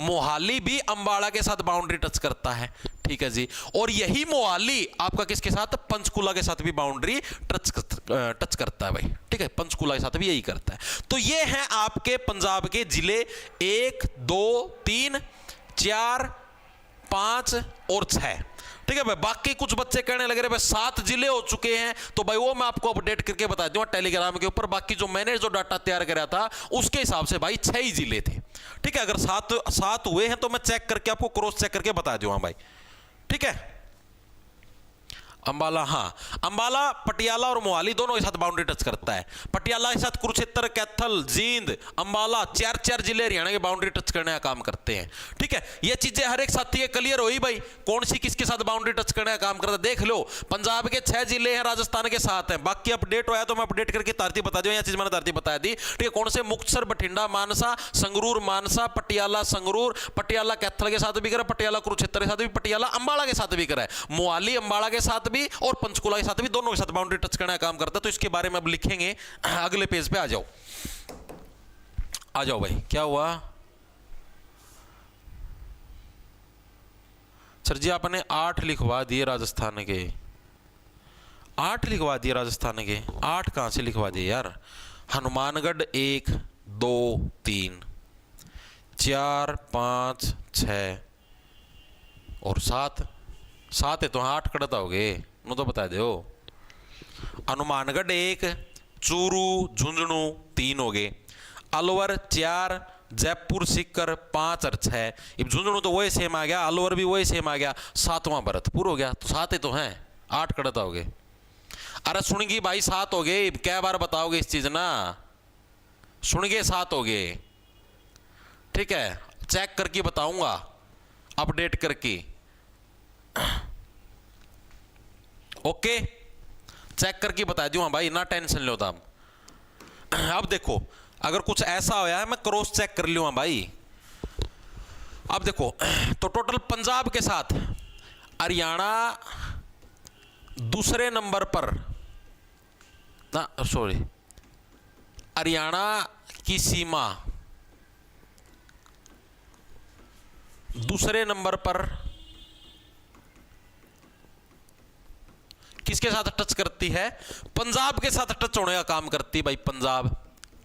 मोहाली भी अंबाला के साथ बाउंड्री टच करता है। ठीक है जी, और यही मोहाली आपका किसके साथ? पंचकुला के साथ भी बाउंड्री टच करता है भाई। ठीक है, पंचकुला के साथ भी यही करता है। तो ये हैं आपके पंजाब के जिले 1 2 3 4 5 और 6। ठीक है भाई, बाकी कुछ बच्चे कहने लगे रहे भाई 7 जिले हो चुके हैं, तो भाई वो मैं आपको अपडेट करके बता दूंगा टेलीग्राम के ऊपर। बाकी जो मैंने जो डाटा तैयार कराया था उसके हिसाब से भाई 6 ही जिले थे। ठीक है, अगर 7 हुए हैं तो मैं चेक करके आपको क्रॉस चेक करके बता दूंगा भाई। ठीक है, अंबाला, हाँ अंबाला, पटियाला और मोहाली दोनों के साथ बाउंड्री टच करता है। पटियाला के साथ कुरुक्षेत्र, कैथल, जींद, अंबाला 4 जिले हरियाणा के बाउंड्री टच करने का काम करते हैं। ठीक है, ये चीजें हर एक साथी के क्लियर हुई भाई, कौन सी किसके साथ बाउंड्री टच करने का काम करता है। देख लो, पंजाब के 6 जिले हैं, राजस्थान के 7 हैं। बाकी अपडेट हुआ तो मैं अपडेट करके तारती बता दूं, यह चीज मैंने तारती बताया थी। ठीक है, कौन से? मुक्तसर, बठिंडा, मानसा, संगरूर, मानसा, पटियाला, संगरूर, पटियाला कैथल के साथ भी करा, पटियाला कुरुक्षेत्र के साथ भी, पटियाला अंबाला के साथ भी करा है, मोहाली अंबाला के साथ भी और पंचकुला के साथ भी, दोनों के साथ बाउंड्री टच करने का काम करता है। तो इसके बारे में अब लिखेंगे अगले पेज पे। आ जाओ भाई, क्या हुआ सर जी? आपने 8 लिखवा दिए राजस्थान के, 8 लिखवा दिए राजस्थान के। 8 कहां से लिखवा दिए यार? हनुमानगढ़ 1 2 3 4 5 6 और 7 7 है तो 8 कड़ता हो गए, नो तो बता दो। हनुमानगढ़ 1, चूरू झुंझुनू 3 हो गए, अलवर 4, जयपुर सीकर 5 और 6। अब झुंझुनू तो वही सेम आ गया, अलवर भी वही सेम आ गया, 7वां भरतपुर हो गया। तो 7 ही तो हैं, 8 कड़ता हो गए। अरे सुन गई भाई 7 हो गए, क्या बार बताओगे इस चीज ना, सुन गए 7 हो गए। ठीक है, चेक करके बताऊंगा, अपडेट करके। ओके, चेक करके बता दूंगा भाई, ना टेंशन लो तब। अब देखो, अगर कुछ ऐसा होया है मैं क्रॉस चेक कर लूंगा भाई। अब देखो, तो टोटल पंजाब के साथ हरियाणा दूसरे नंबर पर ना, सॉरी, हरियाणा की सीमा दूसरे नंबर पर किसके साथ टच करती है? पंजाब के साथ टच होने का काम करती है भाई, पंजाब।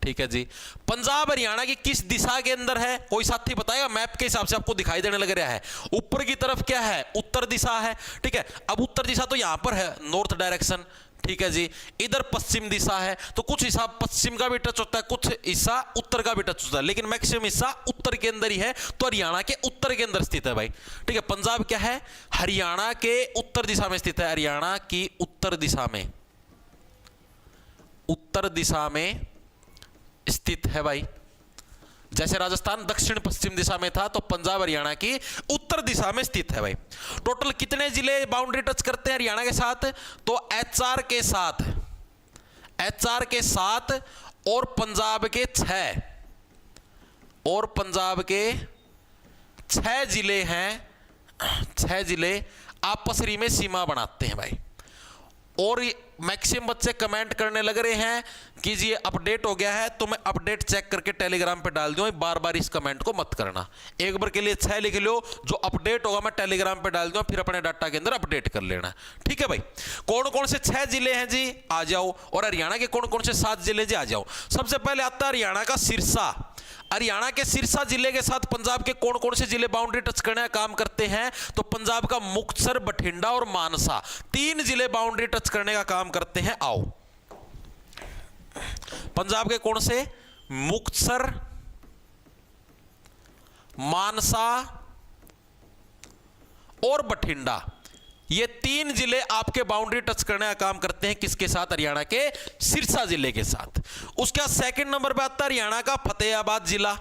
ठीक है जी, पंजाब हरियाणा की किस दिशा के अंदर है? कोई साथी बताएगा? मैप के हिसाब से आपको दिखाई देने लग रहा है, ऊपर की तरफ क्या है? उत्तर दिशा है। ठीक है, अब उत्तर दिशा तो यहां पर है, नॉर्थ डायरेक्शन। ठीक है जी, इधर पश्चिम दिशा है, तो कुछ हिस्सा पश्चिम का भी टच होता है, कुछ हिस्सा उत्तर का भी टच होता है, लेकिन मैक्सिमम हिस्सा उत्तर के अंदर ही है, तो हरियाणा के उत्तर के अंदर स्थित है भाई। ठीक है, पंजाब क्या है? हरियाणा के उत्तर दिशा में स्थित है, हरियाणा की उत्तर दिशा में, उत्तर दिशा में स्थित है भाई। जैसे राजस्थान दक्षिण पश्चिम दिशा में था, तो पंजाब हरियाणा की उत्तर दिशा में स्थित है भाई। टोटल कितने जिले बाउंड्री टच करते हैं हरियाणा के साथ? तो HR के साथ, HR के 7 और पंजाब के 6, और पंजाब के 6 जिले हैं, 6 जिले आपस में सीमा बनाते हैं भाई। और मैक्सिमम बच्चे कमेंट करने लग रहे हैं कि जी ये अपडेट हो गया है, तो मैं अपडेट चेक करके टेलीग्राम पे डाल दूं, बार बार इस कमेंट को मत करना, एक बार के लिए 6 लिख लो, जो अपडेट होगा मैं टेलीग्राम पे डाल दूंगा, फिर अपने डाटा के अंदर अपडेट कर लेना। ठीक है भाई, कौन कौन से 6 जिले हैं जी? आ जाओ। और हरियाणा के कौन कौन से 7 जिले जी? आ जाओ। सबसे पहले आता है हरियाणा का सिरसा। हरियाणा के सिरसा जिले के साथ पंजाब के कौन कौन से जिले बाउंड्री टच करने का काम करते हैं? तो पंजाब का मुक्तसर, बठिंडा और मानसा, 3 जिले बाउंड्री टच करने का काम करते हैं। आओ, पंजाब के कौन से? मुक्तसर, मानसा और बठिंडा, ये 3 जिले आपके बाउंड्री टच करने का काम करते हैं। किसके साथ? हरियाणा के सिरसा जिले के साथ। उसके बाद सेकंड नंबर पे आता है हरियाणा का फतेहाबाद जिला।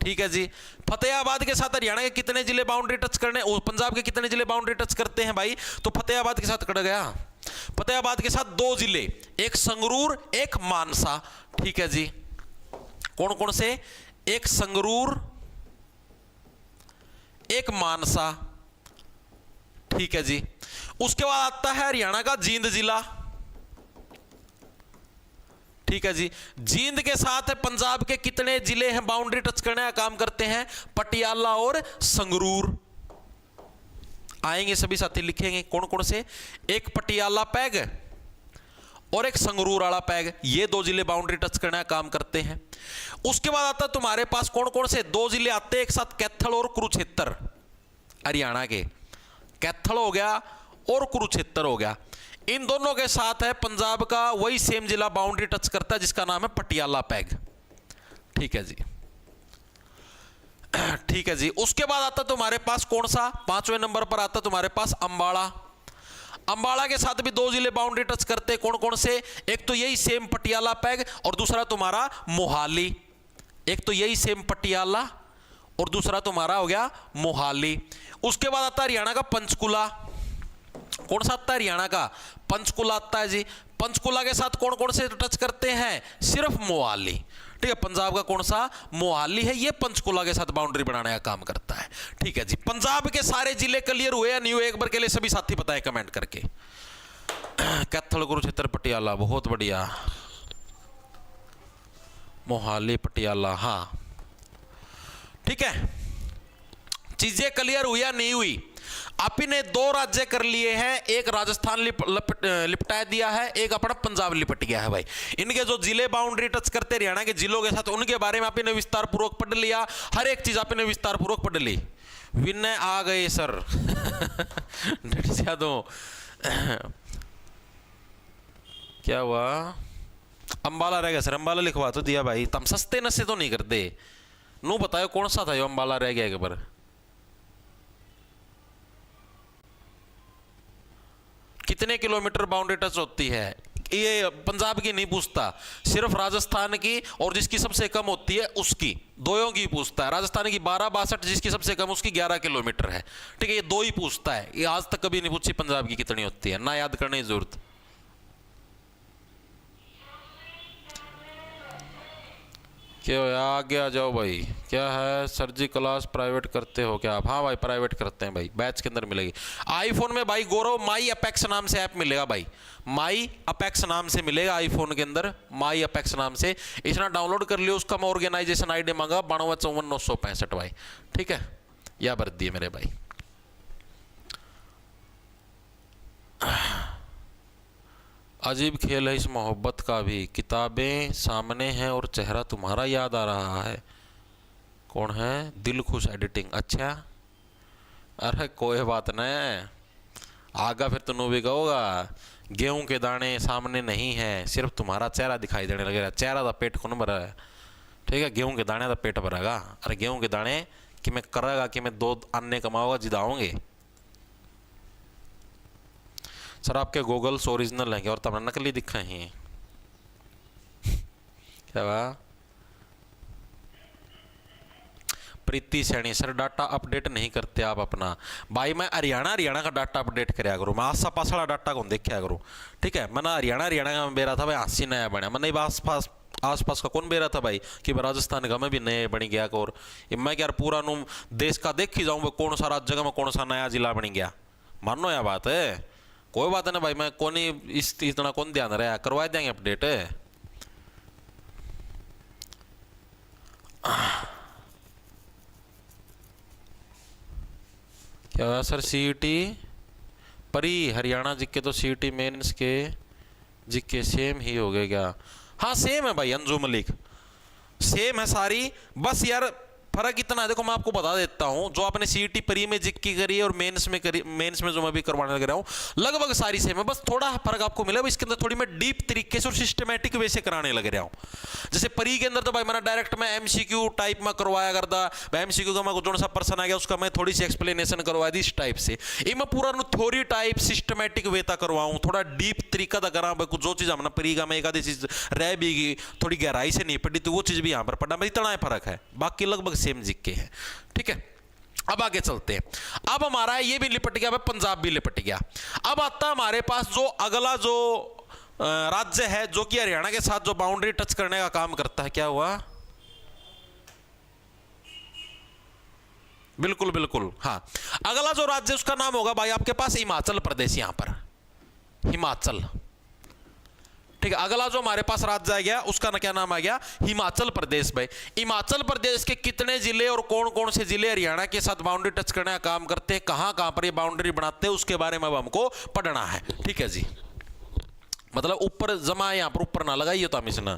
ठीक है जी, फतेहाबाद के साथ हरियाणा के कितने जिले बाउंड्री टच करने, पंजाब के कितने जिले बाउंड्री टच करते हैं भाई? तो फतेहाबाद के साथ कट गया, फतेहाबाद के साथ 2 जिले, एक संगरूर, एक मानसा। ठीक है जी, कौन कौन से? एक संगरूर, एक मानसा। ठीक है जी, उसके बाद आता है हरियाणा का जींद जिला। ठीक है जी, जींद के साथ पंजाब के कितने जिले हैं बाउंड्री टच करने का काम करते हैं? पटियाला और संगरूर। आएंगे सभी साथी, लिखेंगे कौन कौन से? एक पटियाला पैग और एक संगरूर वाला पैग, ये 2 जिले बाउंड्री टच करने का काम करते हैं। उसके बाद आता है तुम्हारे पास कौन कौन से 2 जिले आते हैं एक साथ? कैथल और कुरुक्षेत्र। हरियाणा के कैथल हो गया और कुरुक्षेत्र हो गया, इन दोनों के साथ है पंजाब का वही सेम जिला बाउंड्री टच करता है, जिसका नाम है पटियाला पैग। ठीक है जी, ठीक है जी। उसके बाद आता तुम्हारे पास कौन सा? 5वें नंबर पर आता तुम्हारे पास अंबाला। अंबाला के साथ भी 2 जिले बाउंड्री टच करते हैं, कौन कौन से? एक तो यही सेम पटियाला पैग और दूसरा तुम्हारा मोहाली। एक तो यही सेम पटियाला और दूसरा तुम्हारा हो गया मोहाली। उसके बाद आता है हरियाणा का पंचकुला। कौन सा आता है? हरियाणा का पंचकुला आता है जी। पंचकुला के साथ कौन कौन से टच करते हैं? सिर्फ मोहाली। ठीक है, पंजाब का कौन सा? मोहाली है, ये पंचकुला के साथ बाउंड्री बनाने का काम करता है। ठीक है जी, पंजाब के सारे जिले क्लियर हुए या नहीं हुए? एक बार के लिए सभी साथी बताएं कमेंट करके। कैथल, कुरुक्षेत्र, पटियाला, बहुत बढ़िया। मोहाली, पटियाला, हाँ ठीक है, चीजें क्लियर हुई या नहीं हुई? आप ही ने 2 राज्य कर लिए हैं, एक राजस्थान लिपटा दिया है, एक अपना पंजाब लिपट गया है भाई। इनके जो जिले बाउंड्री टच करते हरियाणा के जिलों के साथ, उनके बारे में आप ने विस्तार पूर्वक पढ़ लिया, हर एक चीज आप ने विस्तार पूर्वक पढ़ ली। विनय आ गए सर। दो क्या हुआ, अंबाला रह गया सर, अंबाला लिखवा तो दिया भाई, तुम सस्ते नशे तो नहीं करते। नू बताओ कौन सा था जो अंबाला रह गया एक बार। कितने किलोमीटर बाउंड्री टच होती है, ये पंजाब की नहीं पूछता, सिर्फ राजस्थान की और जिसकी सबसे कम होती है उसकी, दोयों की पूछता है। राजस्थान की 1262, जिसकी सबसे कम उसकी 11 किलोमीटर है। ठीक है, ये 2 ही पूछता है, ये आज तक कभी नहीं पूछी पंजाब की कितनी होती है, ना याद करने की जरूरत। क्या हो, आगे आ जाओ भाई। क्या है सर जी, क्लास प्राइवेट करते हो क्या आप? हाँ भाई प्राइवेट करते हैं भाई, बैच के अंदर मिलेगी। आईफोन में भाई गौरव माई अपेक्स नाम से ऐप मिलेगा भाई, माई अपेक्स नाम से मिलेगा आईफोन के अंदर, माई अपेक्स नाम से। इसना डाउनलोड कर लियो, उसका मैं ऑर्गेनाइजेशन आईडी मांगा 9254 भाई। ठीक है, या भर दिए मेरे भाई। अजीब खेल है इस मोहब्बत का भी, किताबें सामने हैं और चेहरा तुम्हारा याद आ रहा है। कौन है? दिल खुश एडिटिंग। अच्छा, अरे कोई बात नहीं, आगा फिर तो भी कहोगा गेहूं के दाने सामने नहीं है, सिर्फ तुम्हारा चेहरा दिखाई देने लगेगा। चेहरा का पेट कौन भरा है? ठीक है, गेहूं के दाने का पेट भरेगा। अरे गेहूं के दाने कि मैं करेगा कि मैं 2 अन्य कमाऊंगा जिदाओंगे। सर आपके गूगल्स ओरिजिनल हैं और तमन्ना नकली दिखा हैं। क्या हुआ? प्रीति सैनी सर डाटा अपडेट नहीं करते आप अपना। भाई मैं हरियाणा का डाटा अपडेट कराया करूँ, मैं आस पास वाला डाटा कौन देखा करूँ। ठीक है, मैंने हरियाणा का बेरा था भाई, हासी नया बना, मैंने आस पास का कौन बेरा था भाई कि राजस्थान का मैं भी नए बनी गया। और मैं क्या पूरा नू देश का देख ही जाऊँ कौन सा राज्य का में कौन सा नया जिला बन गया। मानो यह बात है, कोई बात नहीं भाई, मैं कौन ही इतना कौन ध्यान रहा, करवा देंगे अपडेट। क्या हुआ सर? सीईटी परी हरियाणा जिक्के तो सीईटी मेंस के जिक्के सेम ही हो गए क्या? हाँ सेम है भाई, अंजू मलिक सेम है सारी, बस यार फर्क इतना है। देखो मैं आपको बता देता हूं, जो आपने सीईटी प्री में जिक्की करी है और मेंस में करी, मेंस में जो मैं भी करवाने लग रहा हूं, लगभग सारी सेम है, बस थोड़ा फर्क आपको मिला। इसके अंदर थोड़ी मैं डीप तरीके से और सिस्टमैटिक वे से कराने लग रहा हूं। जैसे प्री के अंदर तो भाई मैंने डायरेक्ट मैं एमसीक्यू टाइप में करवाया करता, एमसीक्यू का मैं जो सा पर्सन आ गया उसका मैं थोड़ी सी एक्सप्लेनेशन करवा दी इस टाइप से। ये मैं पूरा थ्योरी टाइप सिस्टमैटिक वे तक करवाऊं, थोड़ा डीप तरीका तक करा। जो चीज हमने प्री का में एक आधी चीज रह भी गई, थोड़ी गहराई से नहीं पढ़ी, तो वो चीज भी यहाँ पर पढ़ा, मैं इतना फर्क है, बाकी लगभग सेम जिक्के है। ठीक है, अब आगे चलते हैं। अब हमारा ये भी लिपट गया, पंजाब भी लिपट गया। अब आता हमारे पास जो अगला जो राज्य है जो कि हरियाणा के साथ जो बाउंड्री टच करने का काम करता है। क्या हुआ? बिल्कुल बिल्कुल, हाँ। अगला जो राज्य उसका नाम होगा भाई आपके पास हिमाचल प्रदेश, यहां पर हिमाचल। ठीक है, अगला जो हमारे पास राज्य आ गया उसका क्या नाम आ गया? हिमाचल प्रदेश। भाई हिमाचल प्रदेश के कितने जिले और कौन कौन से जिले हरियाणा के साथ बाउंड्री टच करने का काम करते हैं, कहां कहां पर ये बाउंड्री बनाते हैं, उसके बारे में अब हमको पढ़ना है। ठीक है जी, मतलब ऊपर जमा यहाँ पर ऊपर ना लगाइए तो हम इसने,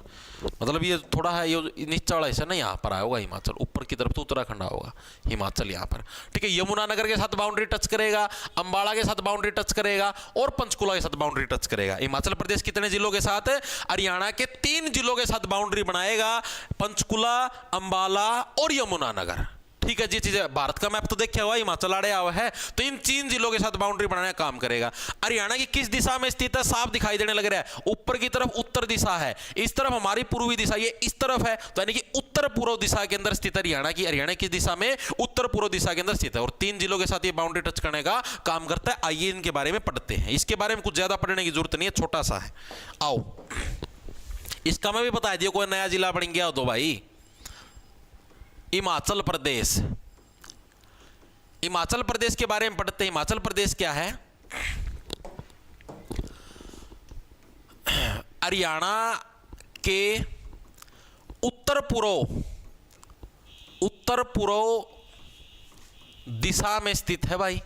मतलब ये थोड़ा है ये नीचा वाला हिस्सा ना यहाँ पर आया होगा हिमाचल, ऊपर की तरफ तो उत्तराखंड होगा, हिमाचल यहाँ पर। ठीक है, यमुनानगर के साथ बाउंड्री टच करेगा, अंबाला के साथ बाउंड्री टच करेगा और पंचकुला के साथ बाउंड्री टच करेगा। हिमाचल प्रदेश कितने जिलों के साथ? हरियाणा के 3 जिलों के साथ बाउंड्री बनाएगा, पंचकुला, अंबाला और यमुनानगर। ठीक है जी, चीजें भारत का मैप तो देखा हुआ, हिमाचल आड़े हुआ है, तो इन 3 जिलों के साथ बाउंड्री बनाने का काम करेगा। हरियाणा की किस दिशा में स्थित है? साफ दिखाई देने लग रहा है, ऊपर की तरफ उत्तर दिशा है, इस तरफ हमारी पूर्वी दिशा, ये इस तरफ है, तो यानी कि उत्तर पूर्व दिशा के अंदर स्थित हरियाणा की। हरियाणा किस दिशा में? उत्तर पूर्व दिशा के अंदर स्थित है और 3 जिलों के साथ ये बाउंड्री टच करने का काम करता है। आइए इनके बारे में पढ़ते हैं। इसके बारे में कुछ ज्यादा पढ़ने की जरूरत नहीं है, छोटा सा है। आओ, इसका मैं भी बता दिया, कोई नया जिला बन गया हो तो भाई। हिमाचल प्रदेश, हिमाचल प्रदेश के बारे में पढ़ते हैं। हिमाचल प्रदेश क्या है? हरियाणा के उत्तर पूर्व दिशा में स्थित है भाई।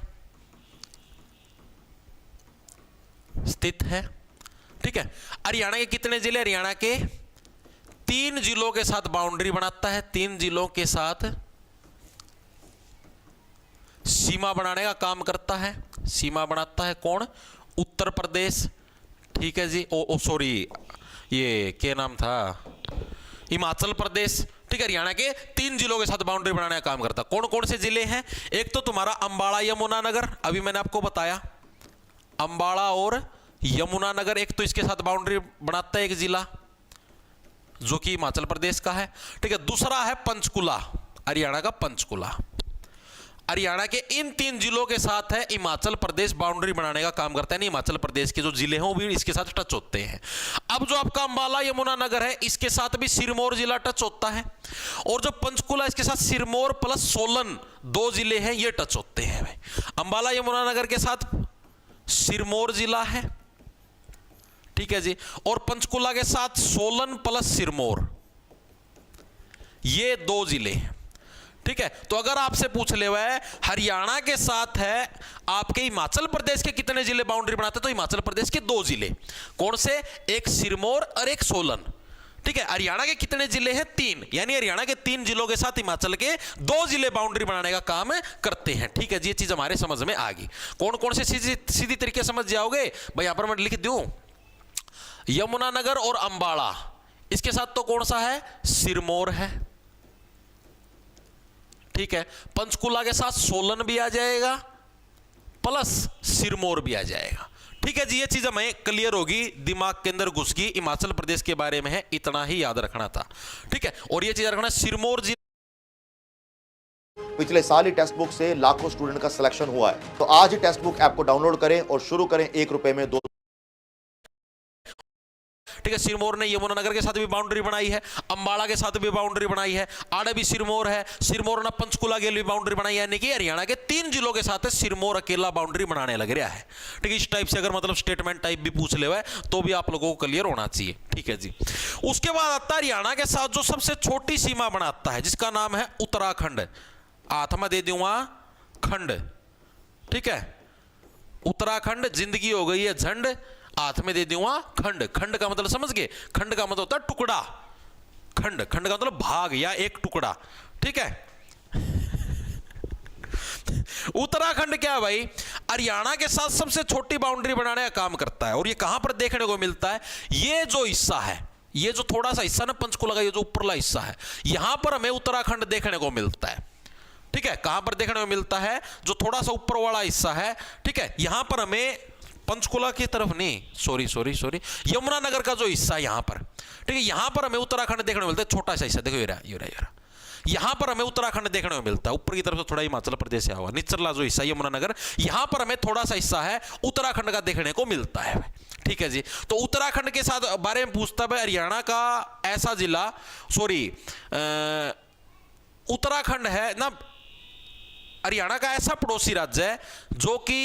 स्थित है। ठीक है, हरियाणा के कितने जिले? हरियाणा के 3 जिलों के साथ बाउंड्री बनाता है, 3 जिलों के साथ सीमा बनाने का काम करता है। सीमा बनाता है कौन? उत्तर प्रदेश। ठीक है जी, ओ सॉरी, ये क्या नाम था, हिमाचल प्रदेश। ठीक है, हरियाणा के 3 जिलों के साथ बाउंड्री बनाने का काम करता है। कौन कौन से जिले हैं? एक तो तुम्हारा अंबाला यमुनानगर, अभी मैंने आपको बताया, अंबाला और यमुनानगर एक तो इसके साथ बाउंड्री बनाता है, एक जिला जो कि हिमाचल प्रदेश का है। ठीक है, दूसरा है पंचकुला, हरियाणा का पंचकुला। हरियाणा के इन 3 जिलों के साथ है हिमाचल प्रदेश बाउंड्री बनाने का काम करता है। नहीं, हिमाचल प्रदेश के जो जिले हैं वो भी इसके साथ टच होते हैं। अब जो आपका अंबाला यमुनानगर है इसके साथ भी सिरमौर जिला टच होता है, और जो पंचकुला इसके साथ सिरमौर प्लस सोलन 2 जिले हैं ये टच होते हैं। अंबाला यमुनानगर के साथ सिरमौर जिला है, ठीक है जी, और पंचकुला के साथ सोलन प्लस सिरमौर, ये 2 जिले हैं। ठीक है, तो अगर आपसे पूछ ले हुआ है हरियाणा के साथ है आपके हिमाचल प्रदेश के कितने जिले बाउंड्री बनाते हैं, तो हिमाचल प्रदेश के 2 जिले। कौन से? एक सिरमौर और एक सोलन। ठीक है, हरियाणा के कितने जिले हैं? 3, यानी हरियाणा के 3 जिलों के साथ हिमाचल के 2 जिले बाउंड्री बनाने का काम करते हैं। ठीक है जी, ये चीज हमारे समझ में आ गई। कौन कौन से सीधी तरीके समझ जाओगे भाई? यहां पर मैं लिख दूं, यमुनानगर और अंबाला, इसके साथ तो कौन सा है? सिरमौर है। ठीक है, पंचकुला के साथ सोलन भी आ जाएगा प्लस सिरमौर भी आ जाएगा। ठीक है जी, ये चीज हमें क्लियर होगी, दिमाग के अंदर घुस गई। हिमाचल प्रदेश के बारे में है, इतना ही याद रखना था। ठीक है, और ये चीज रखना, सिरमौर जी पिछले साल ही टेक्स्ट बुक से लाखों स्टूडेंट का सिलेक्शन हुआ है। तो आज ही टेक्स्ट बुक ऐप को डाउनलोड करें और शुरू करें 1 रुपए में 2। ठीक है, सिरमौर ने यमुनानगर के साथ भी बाउंड्री बनाई है, अंबाला के साथ भी बाउंड्री बनाई है, आड़े भी सिरमौर है, सिरमौर ने पंचकुला के लिए बाउंड्री बनाई है, यानी कि हरियाणा के 3 जिलों के साथ सिरमौर अकेला बाउंड्री बनाने लग रहा है। ठीक है, इस टाइप से अगर मतलब स्टेटमेंट टाइप भी पूछ ले तो भी आप लोगों को क्लियर होना चाहिए। ठीक है जी, उसके बाद आता है हरियाणा के साथ जो सबसे छोटी सीमा बनाता है, जिसका नाम है उत्तराखंड। हाथ में दे दूंगा खंड। ठीक है, उत्तराखंड, जिंदगी हो गई है झंड, हाथ में दे दूंगा खंड। खंड का मतलब समझ गए? खंड का मतलब होता है टुकड़ा, खंड, खंड का मतलब भाग या एक टुकड़ा। ठीक है, उत्तराखंड क्या है भाई? हरियाणा के साथ सबसे छोटी बाउंड्री बनाने का काम करता है। और ये कहां पर देखने को मिलता है? ये जो हिस्सा है, ये जो थोड़ा सा हिस्सा ना पंचकुला का, ये जो ऊपरला हिस्सा है, यहां पर हमें उत्तराखंड देखने को मिलता है। ठीक है, कहां पर देखने को मिलता है? जो थोड़ा सा ऊपर वाला हिस्सा है। ठीक है, यहां पर हमें पंचकुला की तरफ नहीं, सॉरी, यमुनानगर का जो हिस्सा है यहां पर, ठीक है, यहां पर हमें उत्तराखंड देखने को मिलता है। छोटा सा हिस्सा देखो, ये रहा, यहां पर हमें उत्तराखंड देखने को मिलता है। ऊपर की तरफ से थोड़ा हिमाचल प्रदेश आया हुआ, निचला जो हिस्सा यमुनानगर, यहां पर हमें थोड़ा सा हिस्सा है उत्तराखंड का देखने को मिलता है। ठीक है जी, तो उत्तराखंड के साथ बारे में पूछता है हरियाणा का ऐसा जिला, उत्तराखंड है ना, हरियाणा का ऐसा पड़ोसी राज्य है जो कि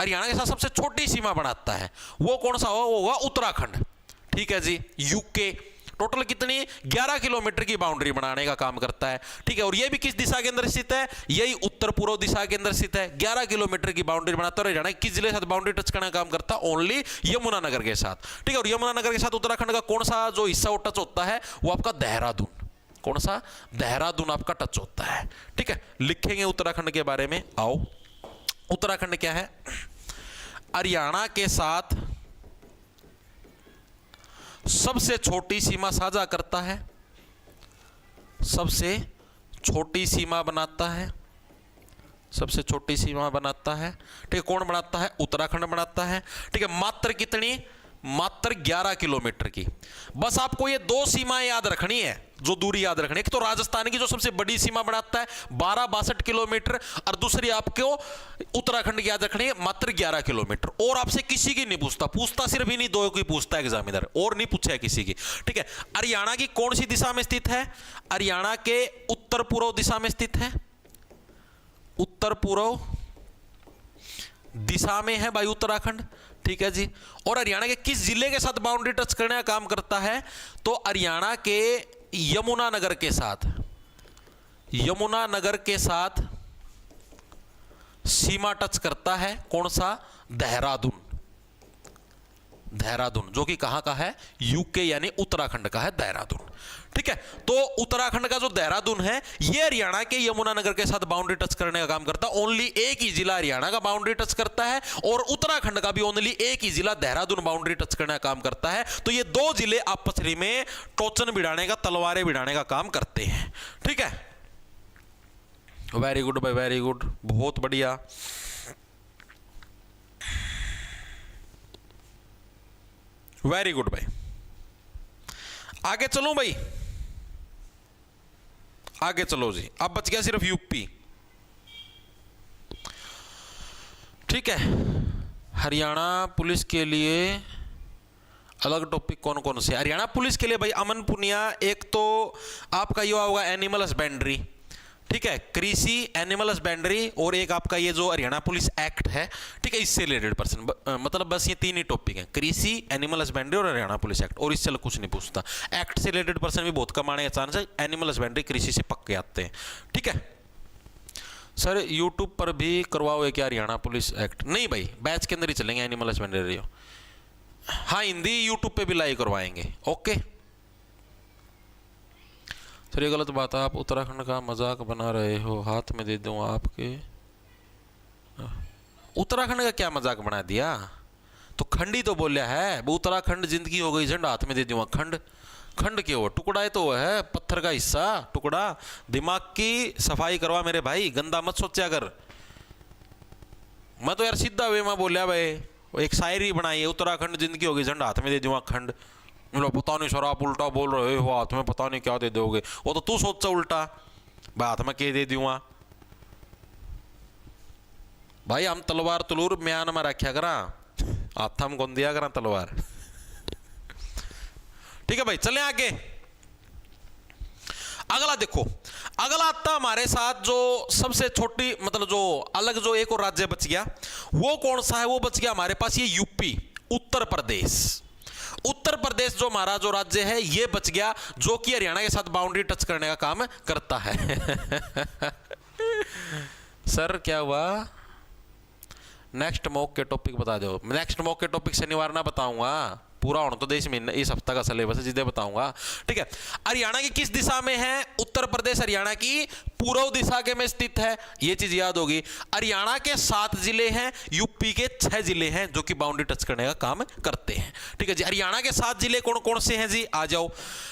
हरियाणा के साथ सबसे छोटी सीमा बनाता है। वो कौन सा होगा? वो होगा उत्तराखंड। ठीक है जी, यूके। टोटल कितनी? 11 किलोमीटर की बाउंड्री बनाने का काम करता है। ठीक है, और ये भी किस दिशा के अंदर स्थित है? यही उत्तर पूर्व दिशा के अंदर स्थित है। 11 किलोमीटर की बाउंड्री बनाता है। हरियाणा किस जिले के साथ बाउंड्री टच करने का काम करता है? ओनली यमुनानगर के साथ। ठीक है, और यमुनानगर के साथ उत्तराखंड का कौन सा जो हिस्सा वो टच होता है? वो आपका देहरादून। कौन सा? देहरादून आपका टच होता है। ठीक है, लिखेंगे उत्तराखंड के बारे में। आओ, उत्तराखंड क्या है? हरियाणा के साथ सबसे छोटी सीमा साझा करता है, सबसे छोटी सीमा बनाता है, सबसे छोटी सीमा बनाता है। ठीक है, कौन बनाता है? उत्तराखंड बनाता है। ठीक है, मात्र कितनी? मात्र 11 किलोमीटर की। बस आपको ये 2 सीमाएं याद रखनी है, जो दूरी याद रखनी है। एक तो राजस्थान की जो सबसे बड़ी सीमा बनाता है 12-62 किलोमीटर, और दूसरी आपको उत्तराखंड की याद रखनी है मात्र 11 किलोमीटर। और आपसे किसी की नहीं पूछता सिर्फ इन्हीं 2 की पूछता है एग्जामिनर, और नहीं पूछा है किसी की। ठीक है, हरियाणा की कौन सी दिशा में स्थित है? हरियाणा के उत्तर पूर्व दिशा में स्थित है। उत्तर पूर्व दिशा में है भाई उत्तराखंड। ठीक है जी, और हरियाणा के किस जिले के साथ बाउंड्री टच करने का काम करता है? तो हरियाणा के यमुनानगर के साथ, यमुनानगर के साथ सीमा टच करता है। कौन सा? देहरादून। देहरादून, जो कि कहाँ का है, यूके यानी उत्तराखंड का है देहरादून। ठीक है, तो उत्तराखंड का जो देहरादून है ये हरियाणा के यमुनानगर के साथ बाउंड्री टच करने का काम करता है। ओनली एक ही जिला हरियाणा का बाउंड्री टच करता है और उत्तराखंड का भी ओनली एक ही जिला देहरादून बाउंड्री टच करने का काम करता है। तो ये दो जिले आपस में टोचन भिड़ाने का, तलवारें भिड़ाने का काम करते हैं। ठीक है, वेरी गुड भाई, वेरी गुड, बहुत बढ़िया। वेरी गुड भाई, आगे चलो भाई, आगे चलो जी। अब बच गया सिर्फ यूपी। ठीक है, हरियाणा पुलिस के लिए अलग टॉपिक कौन कौन से? हरियाणा पुलिस के लिए भाई अमन पुनिया, एक तो आपका ये होगा एनिमल हस्बेंड्री, ठीक है, कृषि, एनिमल हस्बेंड्री, और एक आपका ये जो हरियाणा पुलिस एक्ट है, ठीक है, इससे रिलेटेड पर्सन, मतलब बस ये तीन ही टॉपिक हैं, कृषि, एनिमल हस्बेंड्री और हरियाणा पुलिस एक्ट, और इससे कुछ नहीं पूछता। एक्ट से रिलेटेड पर्सन भी बहुत कम आने का चांस है, एनिमल हस्बेंड्री, कृषि से पक्के आते हैं। ठीक है सर, यूट्यूब पर भी करवाओ क्या हरियाणा पुलिस एक्ट? नहीं भाई, बैच के अंदर ही चलेंगे एनिमल हस्बेंड्री। हाँ, हिंदी यूट्यूब पे भी लाइव करवाएंगे। ओके सर, ये गलत बात है, आप उत्तराखंड का मजाक बना रहे हो, हाथ में दे दूं आपके। उत्तराखंड का क्या मजाक बना दिया? तो खंड ही तो बोलिया है, वो उत्तराखंड जिंदगी हो गई झंड हाथ में दे दूंगा। खंड, खंड क्यों? टुकड़ा है तो है, पत्थर का हिस्सा, टुकड़ा। दिमाग की सफाई करवा मेरे भाई, गंदा मत सोचा कर। मैं तो यार सीधा वे में बोलिया भाई, एक शायरी बनाई है, उत्तराखंड जिंदगी हो गई झंड हाथ में दे दूंगा खंड। पता नहीं सर, आप उल्टा बोल रहे हो, हाथ में पता नहीं क्या दे दोगे। वो तो तू सोचा उल्टा, हाथ में क्या दे दूंगा भाई। हम तलवार तलूर म्यान में रखा करा, हाथ हम कौन दिया करा तलवार। ठीक है भाई, चले आगे। अगला देखो, अगला आता हमारे साथ जो सबसे छोटी, मतलब जो अलग जो एक और राज्य बच गया, वो कौन सा है? वो बच गया हमारे पास ये यूपी, उत्तर प्रदेश। उत्तर प्रदेश जो हमारा जो राज्य है ये बच गया, जो कि हरियाणा के साथ बाउंड्री टच करने का काम करता है। सर क्या हुआ? नेक्स्ट मॉक के टॉपिक बता दो। नेक्स्ट मॉक के टॉपिक शनिवार ना बताऊंगा, पूरा होना तो देश महीने इस हफ्ता का सिलेबस है, जिसे बताऊंगा। ठीक है, हरियाणा की किस दिशा में है? उत्तर प्रदेश हरियाणा की पूर्व दिशा के में स्थित है, ये चीज याद होगी। हरियाणा के 7 जिले हैं, यूपी के 6 जिले हैं जो कि बाउंड्री टच करने का काम करते हैं। ठीक है जी, हरियाणा के 7 जिले कौन कौन से हैं जी? आ जाओ,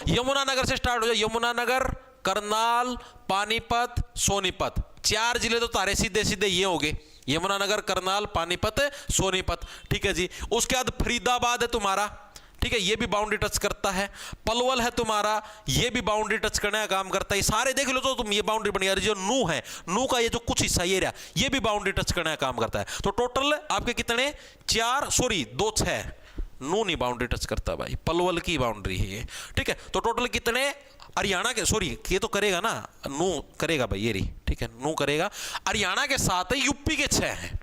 यमुनानगर से स्टार्ट हो जाओ। यमुनानगर, करनाल, पानीपत, सोनीपत, 4 जिले तो तारे सीधे सीधे ये हो गए, यमुनानगर, करनाल, पानीपत, सोनीपत। ठीक है जी, उसके बाद फरीदाबाद है तुम्हारा, ठीक है, ये भी बाउंड्री टच करता है। पलवल है तुम्हारा, ये भी बाउंड्री टच करने का काम करता है। सारे देख लो तो तुम, ये बाउंड्री बन गया। जो नू है, नू का ये जो कुछ हिस्सा ये रहा, ये भी बाउंड्री टच करने का काम करता है। तो टोटल आपके कितने? 4, सॉरी 2, 6। नू नहीं बाउंड्री टच करता भाई, पलवल की बाउंड्री है ये। ठीक है, तो टोटल कितने हरियाणा के, सॉरी ये तो करेगा ना, नू करेगा भाई ये रही, ठीक है, नू करेगा। हरियाणा के 7 है, यूपी के 6 हैं।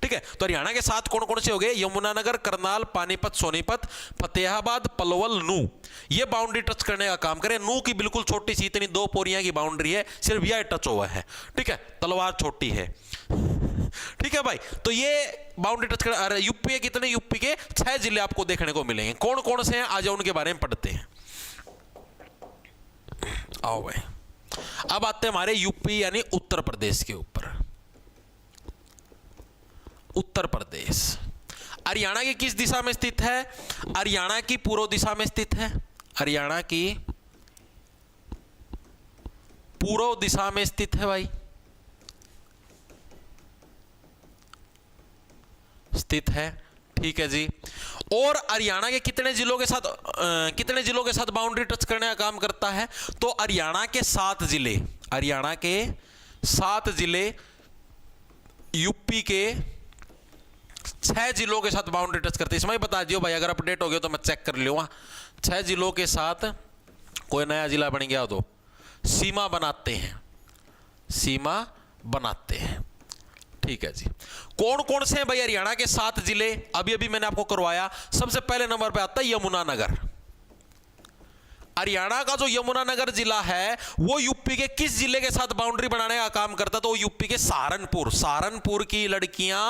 ठीक है, तो हरियाणा के 7 कौन कौन से हो गए? यमुनानगर, करनाल, पानीपत, सोनीपत, फतेहाबाद, पलवल, नू। ये बाउंड्री टच करने का काम करे। नू की बिल्कुल छोटी सी, इतनी 2 पोरियां की बाउंड्री है, सिर्फ यह टच हुआ है। ठीक है, तलवार छोटी है। ठीक है भाई, तो ये बाउंड्री टच कर। यूपी के कितने? यूपी के 6 जिले आपको देखने को मिलेंगे। कौन कौन से हैं? आ जाओ, उनके बारे में पढ़ते हैं। आओ भाई, अब आते हैं हमारे यूपी यानी उत्तर प्रदेश के ऊपर। उत्तर प्रदेश हरियाणा की किस दिशा में स्थित है? हरियाणा की पूर्व दिशा में स्थित है। हरियाणा की पूर्व दिशा में स्थित है भाई, स्थित है। ठीक है जी, और हरियाणा के कितने जिलों के साथ बाउंड्री टच करने का काम करता है? तो हरियाणा के 7 जिले, हरियाणा के 7 जिले, यूपी के 6 जिलों के साथ बाउंड्री टच करते हैं। इसमें बता दियो भाई, अगर अपडेट हो गया तो मैं चेक कर लूंगा। 6 जिलों के साथ कोई नया जिला बन गया तो सीमा बनाते हैं, सीमा बनाते हैं। ठीक है जी, कौन कौन से हैं भाई हरियाणा के 7 जिले? अभी अभी मैंने आपको करवाया। सबसे पहले नंबर पे आता है यमुनानगर। हरियाणा का जो यमुनानगर जिला है वो यूपी के किस जिले के साथ बाउंड्री बनाने का काम करता है? तो यूपी के सहारनपुर। सहारनपुर की लड़कियां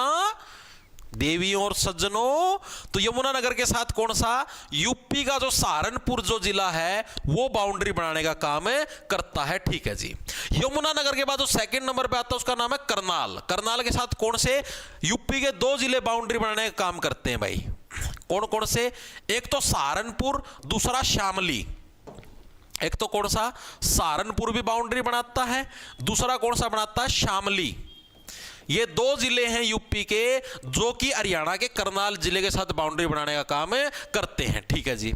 देवियों और सज्जनों, तो यमुनानगर के साथ कौन सा, यूपी का जो सहारनपुर जो जिला है वो बाउंड्री बनाने का काम करता है। ठीक है जी। यमुनानगर के बाद जो सेकंड नंबर पे आता है उसका नाम है करनाल। करनाल के साथ कौन से यूपी के 2 जिले बाउंड्री बनाने का काम करते हैं भाई, कौन कौन से, एक तो सहारनपुर, दूसरा शामली। एक तो कौन सा, सहारनपुर भी बाउंड्री बनाता है, दूसरा कौन सा बनाता है, शामली। ये 2 जिले हैं यूपी के जो कि हरियाणा के करनाल जिले के साथ बाउंड्री बनाने का काम करते हैं। ठीक है जी।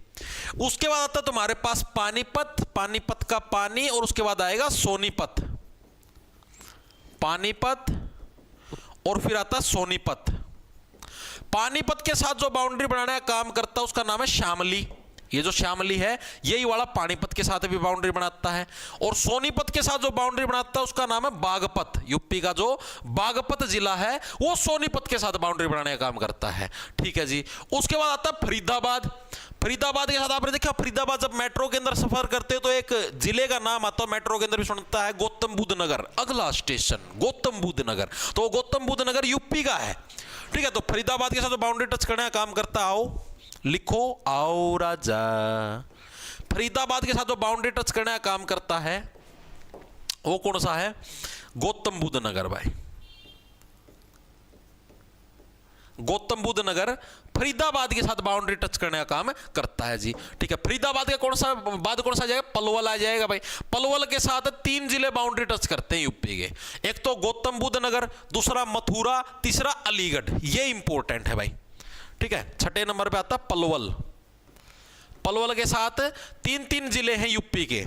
उसके बाद आता है तुम्हारे पास पानीपत, पानीपत का पानी, और उसके बाद आएगा सोनीपत, पानीपत, और फिर आता है सोनीपत। पानीपत के साथ जो बाउंड्री बनाने का काम करता है उसका नाम है शामली। ये जो शामली है यही वाला पानीपत के साथ भी बाउंड्री बनाता है। और सोनीपत के साथ जो बाउंड्री बनाता है उसका नाम है बागपत। यूपी का जो बागपत जिला है वो सोनीपत के साथ बाउंड्री बनाने का काम करता है। ठीक है जी। उसके बाद आता है फरीदाबाद। फरीदाबाद के साथ आपने देखा, फरीदाबाद जब मेट्रो के अंदर सफर करते हो तो एक जिले का नाम आता है मेट्रो के अंदर भी सुनता है, गौतम बुद्ध नगर। अगला स्टेशन गौतम बुद्ध नगर, तो गौतम बुद्ध नगर यूपी का है। ठीक है। तो फरीदाबाद के साथ बाउंड्री टच करने का काम करता है, आओ लिखो, आओ राजा। फरीदाबाद के साथ जो बाउंड्री टच करने का काम करता है वो कौन सा है, गौतम बुद्ध नगर भाई। गौतम बुद्ध नगर फरीदाबाद के साथ बाउंड्री टच करने का काम करता है जी। ठीक है। फरीदाबाद का कौन सा बाद कौन सा आ जाएगा, पलवल आ जाएगा भाई। पलवल के साथ 3 जिले बाउंड्री टच करते हैं यूपी के, एक तो गौतम बुद्ध नगर, दूसरा मथुरा, तीसरा अलीगढ़। ये इंपॉर्टेंट है भाई। ठीक है। छठे नंबर पे आता पलवल। पलवल के साथ 3 जिले हैं यूपी के,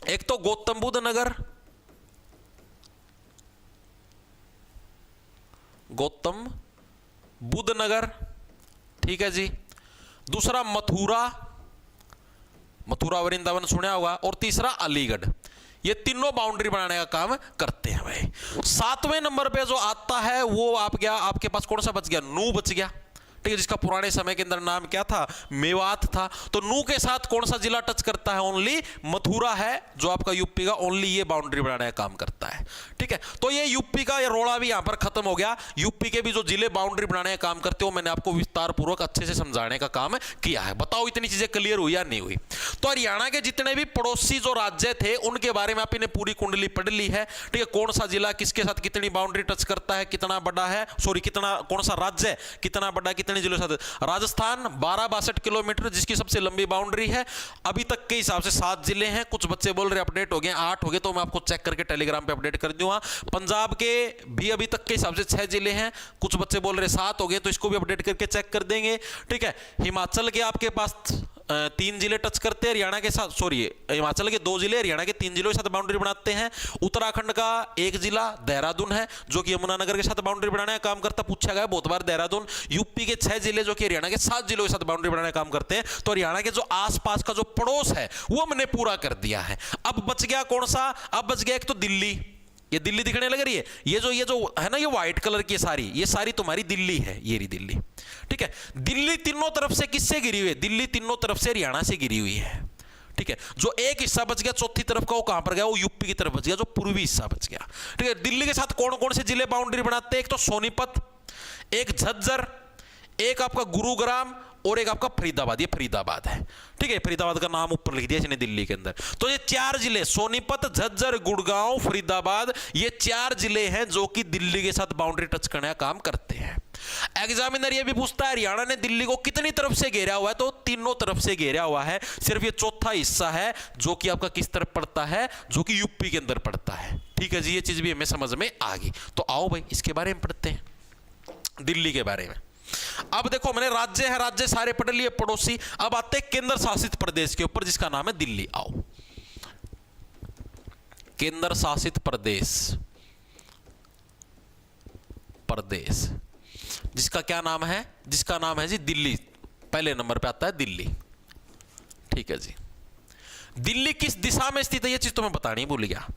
एक तो गौतम बुद्ध नगर, गौतम बुद्ध नगर, ठीक है जी, दूसरा मथुरा, मथुरा वृंदावन सुना होगा, और तीसरा अलीगढ़। ये तीनों बाउंड्री बनाने का काम करते हैं भाई। 7वें नंबर पे जो आता है वो आप गया, आपके पास कौन सा बच गया, नू बच गया। ठीक है। जिसका पुराने समय के अंदर नाम क्या था, मेवात था। तो नू के साथ कौन सा जिला टच करता है, ओनली मथुरा है जो आपका यूपी का, ओनली ये बाउंड्री बनाने का काम करता है। ठीक है। तो ये यूपी का ये रोड़ा भी यहां पर खत्म हो गया। यूपी के भी जो जिले बाउंड्री बनाने का काम करते हो मैंने आपको विस्तार पूर्वक अच्छे से समझाने का काम किया है। बताओ इतनी चीजें क्लियर हुई या नहीं हुई। तो हरियाणा के जितने भी पड़ोसी जो राज्य थे उनके बारे में आपने पूरी कुंडली पढ़ ली है। ठीक है। कौन सा जिला किसके साथ कितनी बाउंड्री टच करता है, कितना बड़ा है, सॉरी कितना, कौन सा राज्य कितना बड़ा, कितने जिलों के साथ। राजस्थान 1262 किलोमीटर जिसकी सबसे लंबी बाउंड्री है। अभी तक के हिसाब से 7 जिले हैं, कुछ बच्चे बोल रहे अपडेट हो गए 8 हो गए, तो मैं आपको चेक करके टेलीग्राम पे अपडेट कर दूंगा। पंजाब के भी अभी तक के हिसाब से 6 जिले हैं, कुछ बच्चे बोल रहे 7 हो गए, तो इसको भी अपडेट करके चेक कर देंगे। ठीक है। हिमाचल के आपके पास 3 जिले टच करते हैं हरियाणा के साथ, सॉरी हिमाचल के 2 जिले, हरियाणा के 3 जिलों के साथ बाउंड्री बनाते हैं। उत्तराखंड का 1 जिला देहरादून है जो कि यमुनानगर के साथ बाउंड्री बनाने का काम करता, पूछा गया बहुत बार देहरादून। यूपी के 6 जिले जो कि हरियाणा के 7 जिलों के साथ बाउंड्री बनाने का काम करते हैं। तो हरियाणा के जो आसपास का जो पड़ोस है वो मैंने पूरा कर दिया है। अब बच गया कौन सा, अब बच गया एक तो दिल्ली। ये दिल्ली दिखने लग रही है, ये जो है ना, ये व्हाइट कलर की ये सारी तुम्हारी दिल्ली है, ये रही दिल्ली। ठीक है। दिल्ली तीनों तरफ से किससे गिरी हुई है, दिल्ली तीनों तरफ से हरियाणा से गिरी हुई है। ठीक है। जो एक हिस्सा बच गया चौथी तरफ का, वो कहां पर गया, वो यूपी की तरफ बच गया, जो पूर्वी हिस्सा बच गया। ठीक है। दिल्ली के साथ कौन कौन से जिले बाउंड्री बनाते हैं, एक तो सोनीपत, एक झज्जर, एक आपका गुरुग्राम, और एक आपका फरीदाबाद। ये फरीदाबाद है। ठीक है। फरीदाबाद का नाम ऊपर लिख दिया इसने दिल्ली के अंदर। तो ये 4 जिले, सोनीपत, झज्जर, गुड़गांव, फरीदाबाद, ये 4 जिले हैं जो कि दिल्ली के साथ बाउंड्री टच करने का काम करते हैं। एग्जामिनर ये भी पूछता है हरियाणा ने दिल्ली को कितनी तरफ से घेरा हुआ है, तो तीनों तरफ से घेरा हुआ है। सिर्फ ये चौथा हिस्सा है जो कि आपका किस तरफ पड़ता है, जो कि यूपी के अंदर पड़ता है। ठीक है जी। ये चीज भी हमें समझ में आ गई। तो आओ भाई इसके बारे में पढ़ते हैं, दिल्ली के बारे में। अब देखो मैंने राज्य है, राज्य सारे पढ़ लिए पड़ोसी। अब आते हैं केंद्र शासित प्रदेश के ऊपर जिसका नाम है दिल्ली। आओ, केंद्र शासित प्रदेश, प्रदेश जिसका क्या नाम है, जिसका नाम है जी दिल्ली। पहले नंबर पे आता है दिल्ली। ठीक है जी। दिल्ली किस दिशा में स्थित है, यह चीज तो मैं बतानी भूल गया।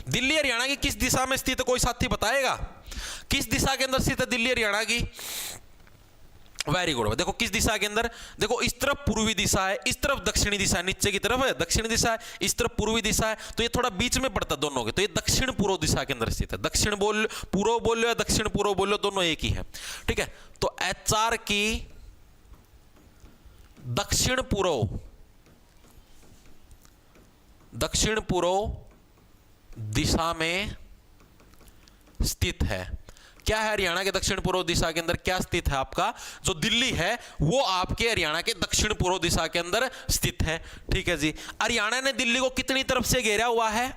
दिल्ली हरियाणा की किस दिशा में स्थित है, कोई साथी बताएगा किस दिशा के अंदर स्थित है दिल्ली हरियाणा की? Very good. देखो किस दिशा के अंदर, देखो इस तरफ पूर्वी दिशा है, इस तरफ दक्षिणी दिशा है, नीचे की तरफ है दक्षिणी दिशा है, इस तरफ पूर्वी दिशा है, तो ये थोड़ा बीच में पड़ता है दोनों के, तो ये दक्षिण पूर्व दिशा के अंदर स्थित है। दक्षिण बोल पूर्व बोल लो या दक्षिण पूर्व बोल लो, दोनों एक ही है, ठीक है। तो HR की दक्षिण पूर्व दिशा में स्थित है। क्या है हरियाणा के दक्षिण पूर्व दिशा के अंदर क्या स्थित है? आपका जो दिल्ली है वो आपके हरियाणा के दक्षिण पूर्व दिशा के अंदर स्थित है, ठीक है जी। हरियाणा ने दिल्ली को कितनी तरफ से घेरा हुआ है?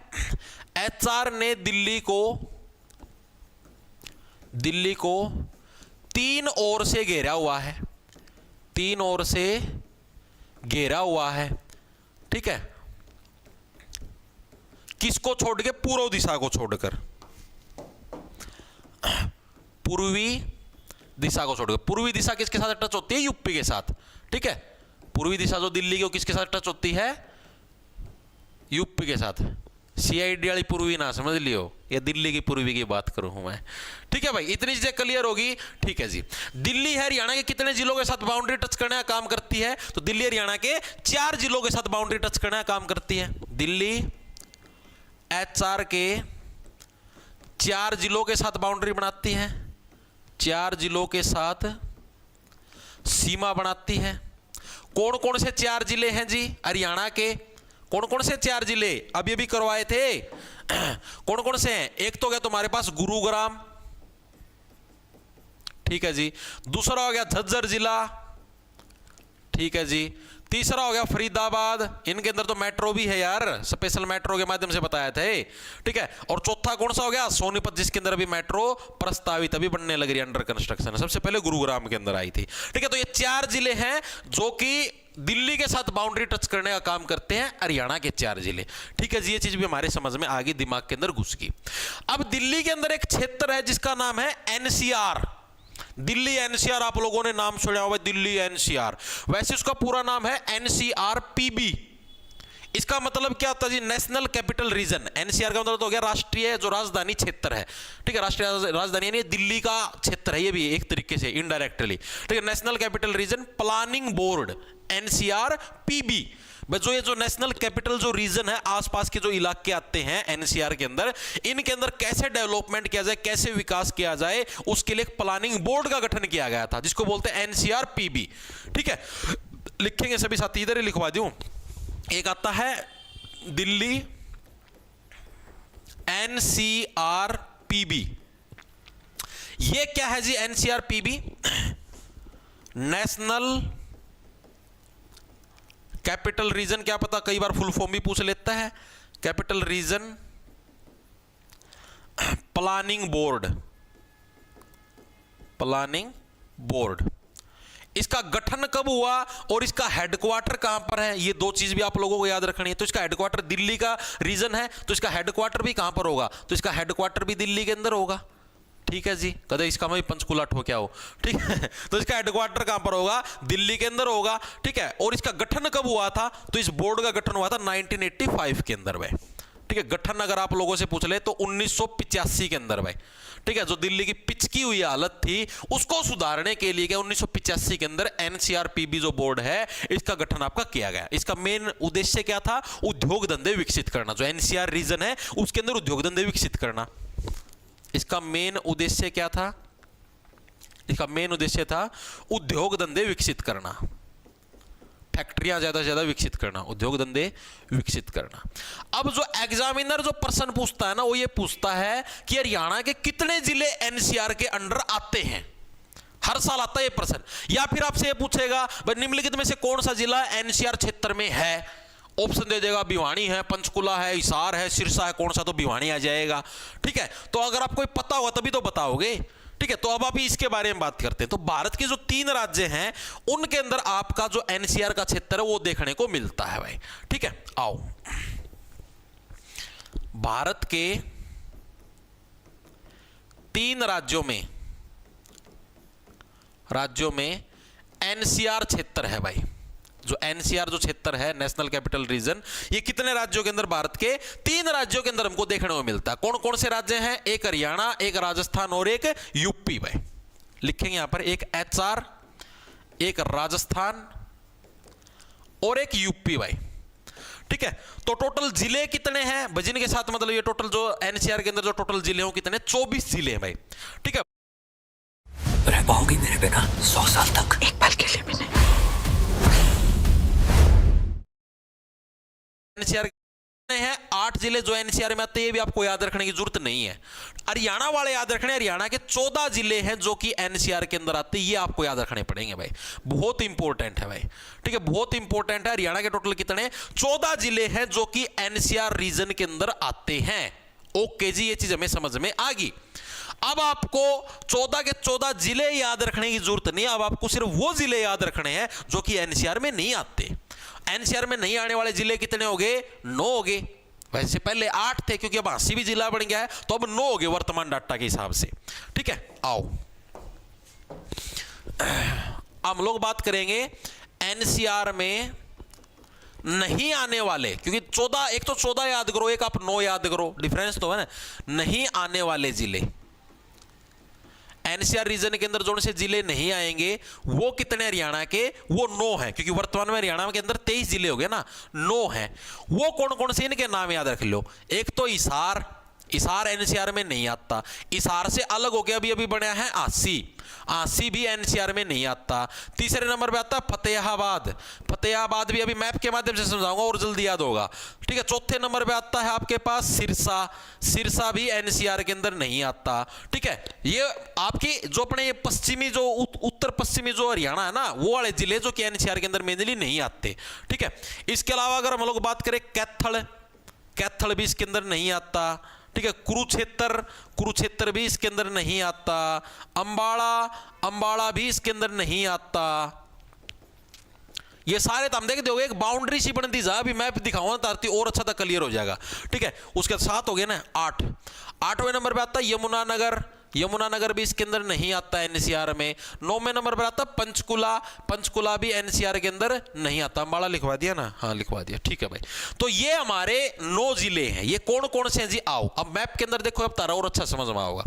HR ने दिल्ली को 3 ओर से घेरा हुआ है, 3 ओर से घेरा हुआ है, ठीक है। किसको छोड़ के? पूर्व दिशा को छोड़कर, पूर्वी दिशा को छोड़कर। पूर्वी दिशा किसके साथ टच होती है? यूपी के साथ, ठीक है। पूर्वी दिशा जो दिल्ली की किसके साथ टच होती है? यूपी के साथ। CID वाली पूर्वी ना समझ लियो, ये दिल्ली की पूर्वी की बात करूं मैं, ठीक है भाई। इतनी चीजें क्लियर होगी, ठीक है जी। दिल्ली है हरियाणा के कितने जिलों के साथ बाउंड्री टच करने का काम करती है? तो दिल्ली हरियाणा के 4 जिलों के साथ बाउंड्री टच करने का काम करती है। दिल्ली HR के 4 जिलों के साथ बाउंड्री बनाती है, 4 जिलों के साथ सीमा बनाती है। कौन कौन से 4 जिले हैं जी हरियाणा के? कौन कौन से 4 जिले अभी अभी करवाए थे? कौन कौन से हैं? एक तो हो गया तुम्हारे पास गुरुग्राम, ठीक है जी। दूसरा हो गया झज्जर जिला, ठीक है जी। तीसरा हो गया फरीदाबाद, इनके अंदर तो मेट्रो भी है यार, स्पेशल मेट्रो के माध्यम से बताया था, ठीक है। और चौथा कौन सा हो गया? सोनीपत, जिसके अंदर अभी मेट्रो प्रस्तावित अभी बनने लग रही है, अंडर कंस्ट्रक्शन है। सबसे पहले गुरुग्राम के अंदर आई थी, ठीक है। तो ये 4 जिले हैं जो कि दिल्ली के साथ बाउंड्री टच करने का काम करते हैं, हरियाणा के 4 जिले, ठीक है जी। ये चीज भी हमारे समझ में आगे दिमाग के अंदर घुस गई। अब दिल्ली के अंदर एक क्षेत्र है जिसका नाम है NCR, दिल्ली NCR। आप लोगों ने नाम सुना होगा, दिल्ली NCR। वैसे उसका पूरा नाम है NCRPB। इसका मतलब क्या होता है जी? National capital region. NCR का मतलब तो हो गया राष्ट्रीय जो राजधानी क्षेत्र है, ठीक है। राष्ट्रीय राजधानी यानी दिल्ली का क्षेत्र है, ये भी एक तरीके से इनडायरेक्टली, ठीक है। National capital reason planning board NCRPB। जो ये जो नेशनल कैपिटल जो रीजन है, आसपास के जो इलाके आते हैं NCR के अंदर, इनके अंदर कैसे डेवलपमेंट किया जाए, कैसे विकास किया जाए, उसके लिए एक प्लानिंग बोर्ड का गठन किया गया था, जिसको बोलते हैं NCRPB, ठीक है। लिखेंगे सभी साथी, इधर ही लिखवा दूं। एक आता है दिल्ली NCRPB। ये क्या है जी? NCRPB नेशनल कैपिटल रीजन, क्या पता कई बार फुल फॉर्म भी पूछ लेता है। Capital region planning board. इसका गठन कब हुआ और इसका हेडक्वार्टर कहां पर है? ये 2 चीज भी आप लोगों को याद रखनी है। तो इसका हेडक्वार्टर दिल्ली का रीजन है, तो इसका हेडक्वार्टर भी कहां पर होगा? तो इसका हेडक्वार्टर भी दिल्ली के अंदर होगा, ठीक है जी। कदे इसका मैं पंचकुला ठोक्या हो, ठीक है। तो इसका हेडक्वार्टर कहां पर होगा? दिल्ली के अंदर होगा, ठीक है। और इसका गठन कब हुआ था? तो इस बोर्ड का गठन हुआ था 1985 के अंदर भाई, ठीक है। गठन अगर आप लोगों से पूछ ले तो 1985 के अंदर भाई, ठीक है। जो दिल्ली की पिचकी हुई हालत थी उसको सुधारने के लिए 1985 के अंदर NCRPB जो बोर्ड है, इसका गठन आपका किया गया। इसका मेन उद्देश्य क्या था? उद्योग धंधे विकसित करना। जो NCR रीजन है उसके अंदर उद्योग धंधे विकसित करना, इसका मेन उद्देश्य क्या था? इसका मेन उद्देश्य था उद्योग धंधे विकसित करना, फैक्ट्रियां ज्यादा से ज्यादा विकसित करना, उद्योग धंधे विकसित करना। अब जो एग्जामिनर जो प्रश्न पूछता है ना, वो ये पूछता है कि हरियाणा के कितने जिले NCR के अंडर आते हैं। हर साल आता है ये प्रश्न। या फिर आपसे ये पूछेगा भाई निम्नलिखित में से कौन सा जिला NCR क्षेत्र में है? ऑप्शन दे देगा, भिवानी है, पंचकुला है, हिसार है, सिरसा है, कौन सा? तो भिवानी आ जाएगा, ठीक है। तो अगर आपको पता होगा तभी तो बताओगे, ठीक है। तो अब आप इसके बारे में बात करते हैं। तो भारत के जो 3 राज्य हैं उनके अंदर आपका जो NCR का क्षेत्र है वो देखने को मिलता है भाई, ठीक है। आओ, भारत के 3 राज्यों में NCR क्षेत्र है भाई। जो NCR जो क्षेत्र है, नेशनल कैपिटल रीजन, ये कितने राज्यों के अंदर? भारत के 3 राज्यों के अंदर हमको देखने को मिलता है। कौन कौन से राज्य हैं? एक हरियाणा, एक राजस्थान और एक यूपी भाई। लिखेंगे यहां पर एक HR, एक राजस्थान और एक यूपी भाई। ठीक है, तो टोटल जिले कितने हैं वजन के साथ, मतलब ये टोटल जो एनसीआर के अंदर जो टोटल जिले हो कितने, 24 जिले हैं भाई। ठीक है, रह पाओगी मेरे बिना 100 साल तक? एक पल के लिए भी नहीं। एनसीआर हैं 8 जिले जो एनसीआर में आते हैं, ये भी आपको याद रखने की जरूरत नहीं है। हरियाणा वाले याद रखने, हरियाणा के 14 जिले हैं जो कि एनसीआर के अंदर आते हैं, ये आपको याद रखने पड़ेंगे भाई, बहुत इंपॉर्टेंट है भाई। ठीक है, बहुत इंपॉर्टेंट है। हरियाणा के टोटल कितने, 14 जिले हैं जो कि एनसीआर रीजन के अंदर आते हैं। ओके जी, ये चीज हमें समझ में आ गई। अब आपको 14 के 14 जिले याद रखने की जरूरत नहीं, अब आपको सिर्फ वो जिले याद रखने हैं जो कि एनसीआर में नहीं आते। एनसीआर में नहीं आने वाले जिले कितने हो गए, 9 हो गए। वैसे पहले 8 थे क्योंकि अब 80 भी जिला बन गया है, तो अब 9 हो गए वर्तमान डाटा के हिसाब से। ठीक है, आओ हम लोग बात करेंगे एनसीआर में नहीं आने वाले, क्योंकि 14, एक तो 14 याद करो, एक आप 9 याद करो, डिफरेंस तो है ना। नहीं आने वाले जिले एनसीआर रीजन के अंदर जो से जिले नहीं आएंगे वो कितने हरियाणा के, वो 9 हैं, क्योंकि वर्तमान में हरियाणा के अंदर 23 जिले हो गए ना, 9 हैं। वो कौन कौन से, इनके नाम याद रख लो। एक तो हिसार, हिसार एनसीआर में नहीं आता। हिसार से अलग हो गया, अभी अभी बना है आसी, आसी भी एनसीआर में नहीं आता। तीसरे नंबर पे आता है फतेहाबाद, फतेहाबाद भी अभी मैप के माध्यम से समझाऊंगा और जल्दी याद होगा। ठीक है, चौथे नंबर पे आता है आपके पास सिरसा, सिरसा भी एनसीआर के अंदर नहीं आता। ठीक है, ये आपकी जो अपने ये पश्चिमी जो उत्तर पश्चिमी जो हरियाणा है ना, वो वाले जिले जो कि एनसीआर के अंदर मेनली नहीं आते। ठीक है, इसके अलावा अगर हम लोग बात करें कैथल, कैथल भी इसके अंदर नहीं आता। ठीक है, कुरुक्षेत्र, कुरुक्षेत्र भी इसके अंदर नहीं आता। अंबाड़ा, अंबाड़ा भी इसके अंदर नहीं आता। ये सारे तो हम देख दोगे, एक बाउंड्री सी बनती जा, अभी मैप दिखाऊंगा ताकि और अच्छा था, क्लियर हो जाएगा। ठीक है, उसके 7 हो गए ना, 8। 8वें नंबर पे आता है यमुनानगर, यमुनानगर भी इसके अंदर नहीं आता एनसीआर में। 9वें नंबर पर आता पंचकुला, पंचकुला भी एनसीआर के अंदर नहीं आता। अंबाड़ा लिखवा दिया ना, हाँ लिखवा दिया। ठीक है भाई, तो ये हमारे 9 जिले हैं। ये कौन कौन से हैं जी, आओ अब मैप के अंदर देखो, अब तारा और अच्छा समझ में आओगा।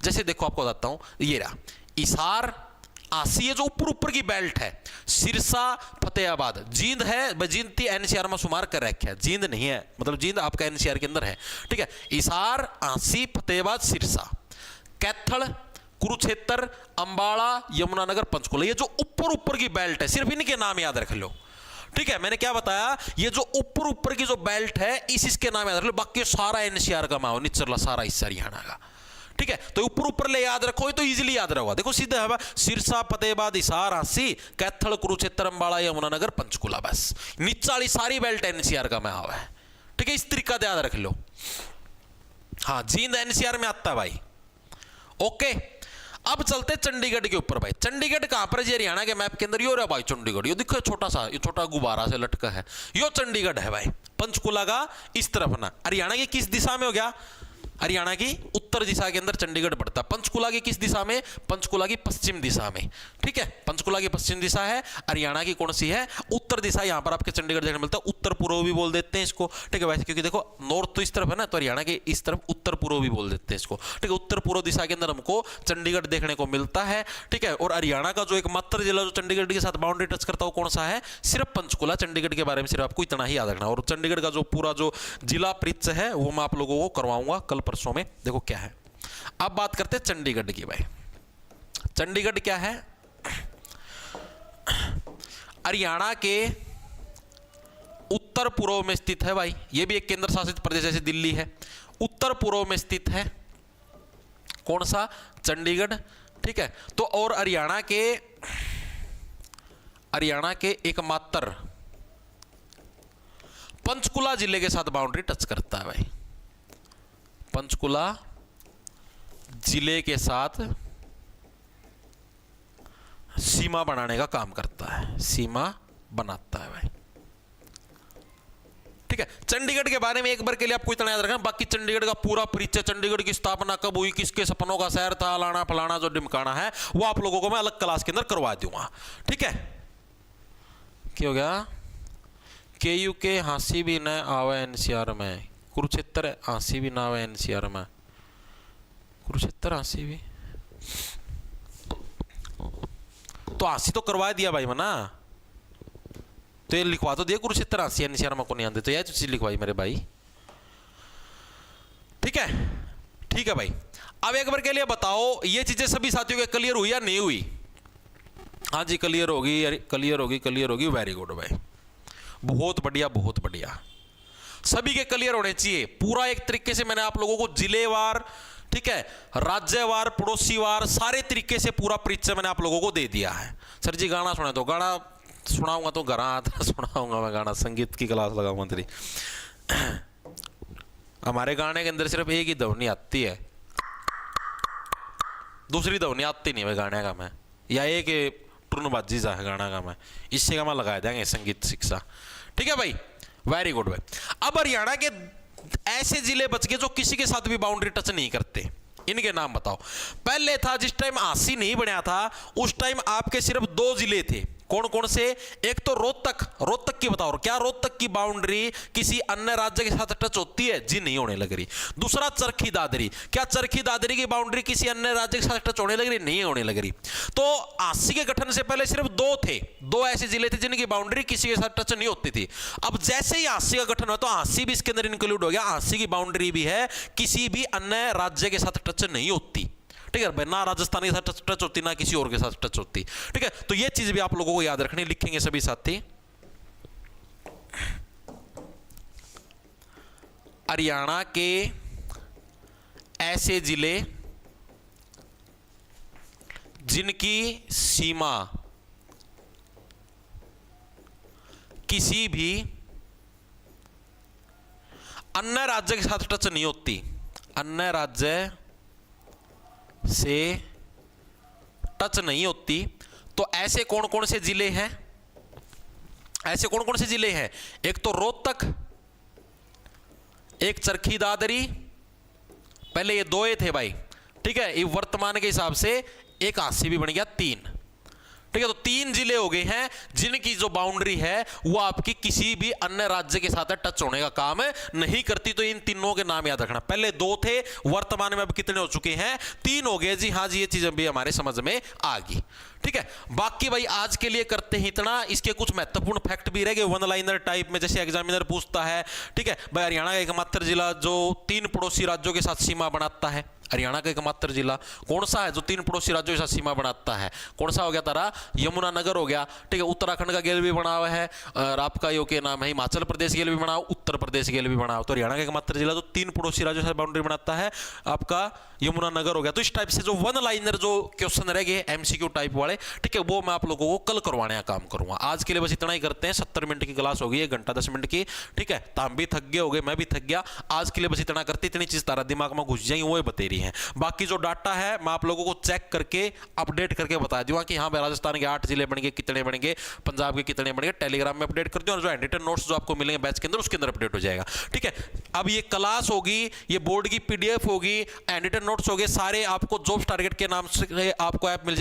जैसे देखो आपको बताता हूं, ये रहा हिसार, आसी, ये जो ऊपर ऊपर की बेल्ट है, सिरसा, फतेहाबाद, जींद है, जींद थी एनसीआर में शुमार कर रखा है, जींद नहीं है, मतलब जींद आपका एनसीआर के अंदर है। ठीक है, हिसार, आसी, फतेहाबाद, सिरसा, कैथल, कुरुक्षेत्र, अंबाड़ा, यमुनानगर, पंचकुला, ये जो ऊपर ऊपर की बेल्ट है, सिर्फ इनके नाम याद रख लो। ठीक है, मैंने क्या बताया, ये जो ऊपर ऊपर की जो बेल्ट है इसके नाम याद रख लो, बाकी सारा एनसीआर का माओ निचरला सारा हिस्सा हरियाणा का। ठीक है, तो ऊपर ऊपर ले याद रखो, तो इजीली याद रहेगा। देखो सीधा है, सिरसा, फतेहाबाद, हिसार, आसी, कैथल, कुरुक्षेत्र, अंबाड़ा, यमुनानगर, पंचकुला, बस नीचे वाली सारी बेल्ट एनसीआर का माओ है। ठीक है, इस तरीका से याद रख लो। हाँ, जींद एनसीआर में आता है भाई। ओके, अब चलते चंडीगढ़ के ऊपर भाई। चंडीगढ़ कहां पर है हरियाणा के मैप के अंदर, यो रहा भाई चंडीगढ़, ये देखो छोटा सा, ये छोटा गुब्बारा से लटका है, यो चंडीगढ़ है भाई। पंचकुला का इस तरफ ना, हरियाणा की किस दिशा में हो गया, हरियाणा की उत्तर दिशा के अंदर चंडीगढ़ पड़ता है। पंचकुला की किस दिशा में, पंचकुला की पश्चिम दिशा में। ठीक है, पंचकुला की पश्चिम दिशा है, हरियाणा की कौन सी है, उत्तर दिशा। यहां पर आपके चंडीगढ़ देखने मिलता है, उत्तर पूर्व भी बोल देते हैं इसको। ठीक है, वैसे क्योंकि देखो नॉर्थ तो इस तरफ है ना, तो हरियाणा के इस तरफ उत्तर पूर्व भी बोल देते हैं इसको। ठीक है, उत्तर पूर्व दिशा के अंदर हमको चंडीगढ़ देखने को मिलता है। ठीक है, और हरियाणा का जो एकमात्र जिला जो चंडीगढ़ के साथ बाउंड्री टच करता है वो कौन सा है, सिर्फ पंचकुला। चंडीगढ़ के बारे में सिर्फ आपको इतना ही याद रखना, और चंडीगढ़ का जो पूरा जो जिला परिचय है वो मैं आप लोगों को करवाऊंगा कल परसों में। देखो क्या है, अब बात करते हैं चंडीगढ़ की भाई। चंडीगढ़ क्या है, हरियाणा के उत्तर पूर्व में स्थित है भाई। ये भी एक केंद्र शासित प्रदेश जैसे दिल्ली है, उत्तर पूर्व में स्थित है। कौन सा, चंडीगढ़। ठीक है, तो और हरियाणा के एकमात्र पंचकुला जिले के साथ बाउंड्री टच करता है भाई। पंचकुला जिले के साथ सीमा बनाने का काम करता है, सीमा बनाता है भाई। ठीक है, चंडीगढ़ के बारे में एक बार के लिए आपको इतना याद रखना, बाकी चंडीगढ़ का पूरा परिचय, चंडीगढ़ की स्थापना कब हुई, किसके सपनों का शहर था, लाना फलाना जो डिमकाना है वो आप लोगों को मैं अलग क्लास के अंदर करवा दूंगा। ठीक है, क्या हो गया, केयू के हाँसी भी न आवे एनसीआर में, कुरुक्षेत्र हाँसी भी ना आवे एनसीआर में, कुरुक्षेत्र हाँसी भी। तो 80 तो करवा दिया भाई मना, तो ये लिखवा तो दिया कुरुक्षेत्र 80 निशान को नहीं आते, तो यह चीज लिखवाई मेरे भाई। ठीक है, ठीक है भाई। अब एक बार के लिए बताओ ये चीजें सभी साथियों के क्लियर हुई या नहीं हुई? हाँ जी क्लियर होगी, क्लियर होगी, क्लियर होगी, वेरी गुड भाई, बहुत बढ़िया, बहुत बढ़िया। सभी के क्लियर होने चाहिए पूरा एक तरीके से। मैंने आप लोगों को जिलेवार, ठीक है, राज्यवार, पड़ोसीवार, सारे तरीके से पूरा परिचय मैंने आप लोगों को दे दिया है। सर जी गाना सुना, तो गाना सुनाऊंगा तो घर आता सुनाऊंगा मैं गाना, संगीत की क्लास लगाऊंगा तेरी। हमारे गाने के अंदर सिर्फ एक ही ध्वनि आती है, दूसरी ध्वनि आती नहीं है गाने का मैं, या एक टूर्नबाजी सा है गाना का मैं, इससे का मैं लगा देंगे संगीत शिक्षा। ठीक है भाई, वेरी गुड भाई। अब हरियाणा के ऐसे जिले बच गए जो किसी के साथ भी बाउंड्री टच नहीं करते, इनके नाम बताओ। पहले था जिस टाइम 80 नहीं बना था उस टाइम आपके सिर्फ 2 जिले थे, कौन कौन से? एक तो रोहतक, रोहतक की बताओ, क्या रोहतक की बाउंड्री किसी अन्य राज्य के साथ टच होती है? जी नहीं होने लग रही। दूसरा चरखी दादरी, क्या चरखी दादरी की बाउंड्री किसी अन्य राज्य के साथ टच होने लग रही? नहीं होने लग रही। तो 80 के गठन से पहले सिर्फ 2 थे, 2 ऐसे जिले थे जिनकी बाउंड्री किसी के साथ टच नहीं होती थी। अब जैसे ही 80 का गठन हुआ तो 80 भी इसके अंदर इंक्लूड हो गया, 80 की बाउंड्री भी है किसी भी अन्य राज्य के साथ टच नहीं होती। ठीक है भाई, ना राजस्थान के साथ टच होती, ना किसी और के साथ टच होती। ठीक है, तो ये चीज भी आप लोगों को याद रखनी, लिखेंगे सभी साथी। हरियाणा के ऐसे जिले जिनकी सीमा किसी भी अन्य राज्य के साथ टच नहीं होती, अन्य राज्य से टच नहीं होती, तो ऐसे कौन कौन से जिले हैं? ऐसे कौन कौन से जिले हैं? एक तो रोहतक, एक चरखी दादरी, पहले ये 2 थे भाई। ठीक है, ये वर्तमान के हिसाब से एक 80 भी बन गया 3। ठीक है, तो 3 जिले हो गए हैं जिनकी जो बाउंड्री है वो आपकी किसी भी अन्य राज्य के साथ टच होने का काम नहीं करती। तो इन तीनों के नाम याद रखना, पहले 2 थे, वर्तमान में अब कितने हो चुके हैं? 3 हो गए जी। हाँ जी, ये चीज भी हमारे समझ में आ गई। ठीक है, बाकी भाई आज के लिए करते हैं इतना। इसके कुछ महत्वपूर्ण फैक्ट भी रह गए वन लाइनर टाइप में, जैसे एग्जामिनर पूछता है। ठीक है भाई, हरियाणा का एकमात्र जिला जो 3 पड़ोसी राज्यों के साथ सीमा बनाता है, हरियाणा का एकमात्र जिला कौन सा है जो 3 पड़ोसी राज्यों के साथ सीमा बनाता है? कौन सा हो गया तारा? यमुनानगर हो गया। ठीक है, उत्तराखंड का गेल भी बना हुआ है, और आपका यो के नाम है हिमाचल प्रदेश गेल भी बना हुआ, उत्तर प्रदेश गेल भी बना हुआ। तो हरियाणा का एकमात्र जिला जो 3 पड़ोसी राज्यों के साथ बाउंड्री बनाता है आपका यमुनानगर हो गया। तो इस टाइप से जो वन लाइनर जो क्वेश्चन रह गए एमसीक्यू टाइप वाले, ठीक है, वो मैं आप लोगों को कल करवाने का काम करूंगा। आज के लिए बस इतना ही करते हैं। 70 मिनट की क्लास होगी, 1 घंटा 10 मिनट की। ठीक है, तो हम भी थक गए हो गए, मैं भी थक गया। आज के लिए बस इतना करते, इतनी चीज तारा दिमाग में घुस जाएंगी वो बतेरी है। बाकी जो डाटा है मैं आप लोगों को चेक करके अपडेट करके बता दूंगा कि हाँ भाई राजस्थान के 8 जिले बन गए, कितने बन गए, पंजाब के कितने बन गए, टेलीग्राम में अपडेट कर दूं, और जो हैंडरिटन नोट्स जो आपको मिलेंगे बैच के अंदर उसके अंदर अपडेट हो जाएगा। ठीक है, अब ये क्लास होगी, ये बोर्ड की पीडीएफ होगी, हैंडरिटन नोट्स होंगे, सारे आपको जॉब्स टारगेट के नाम से आपको ऐप मिल जाएगा।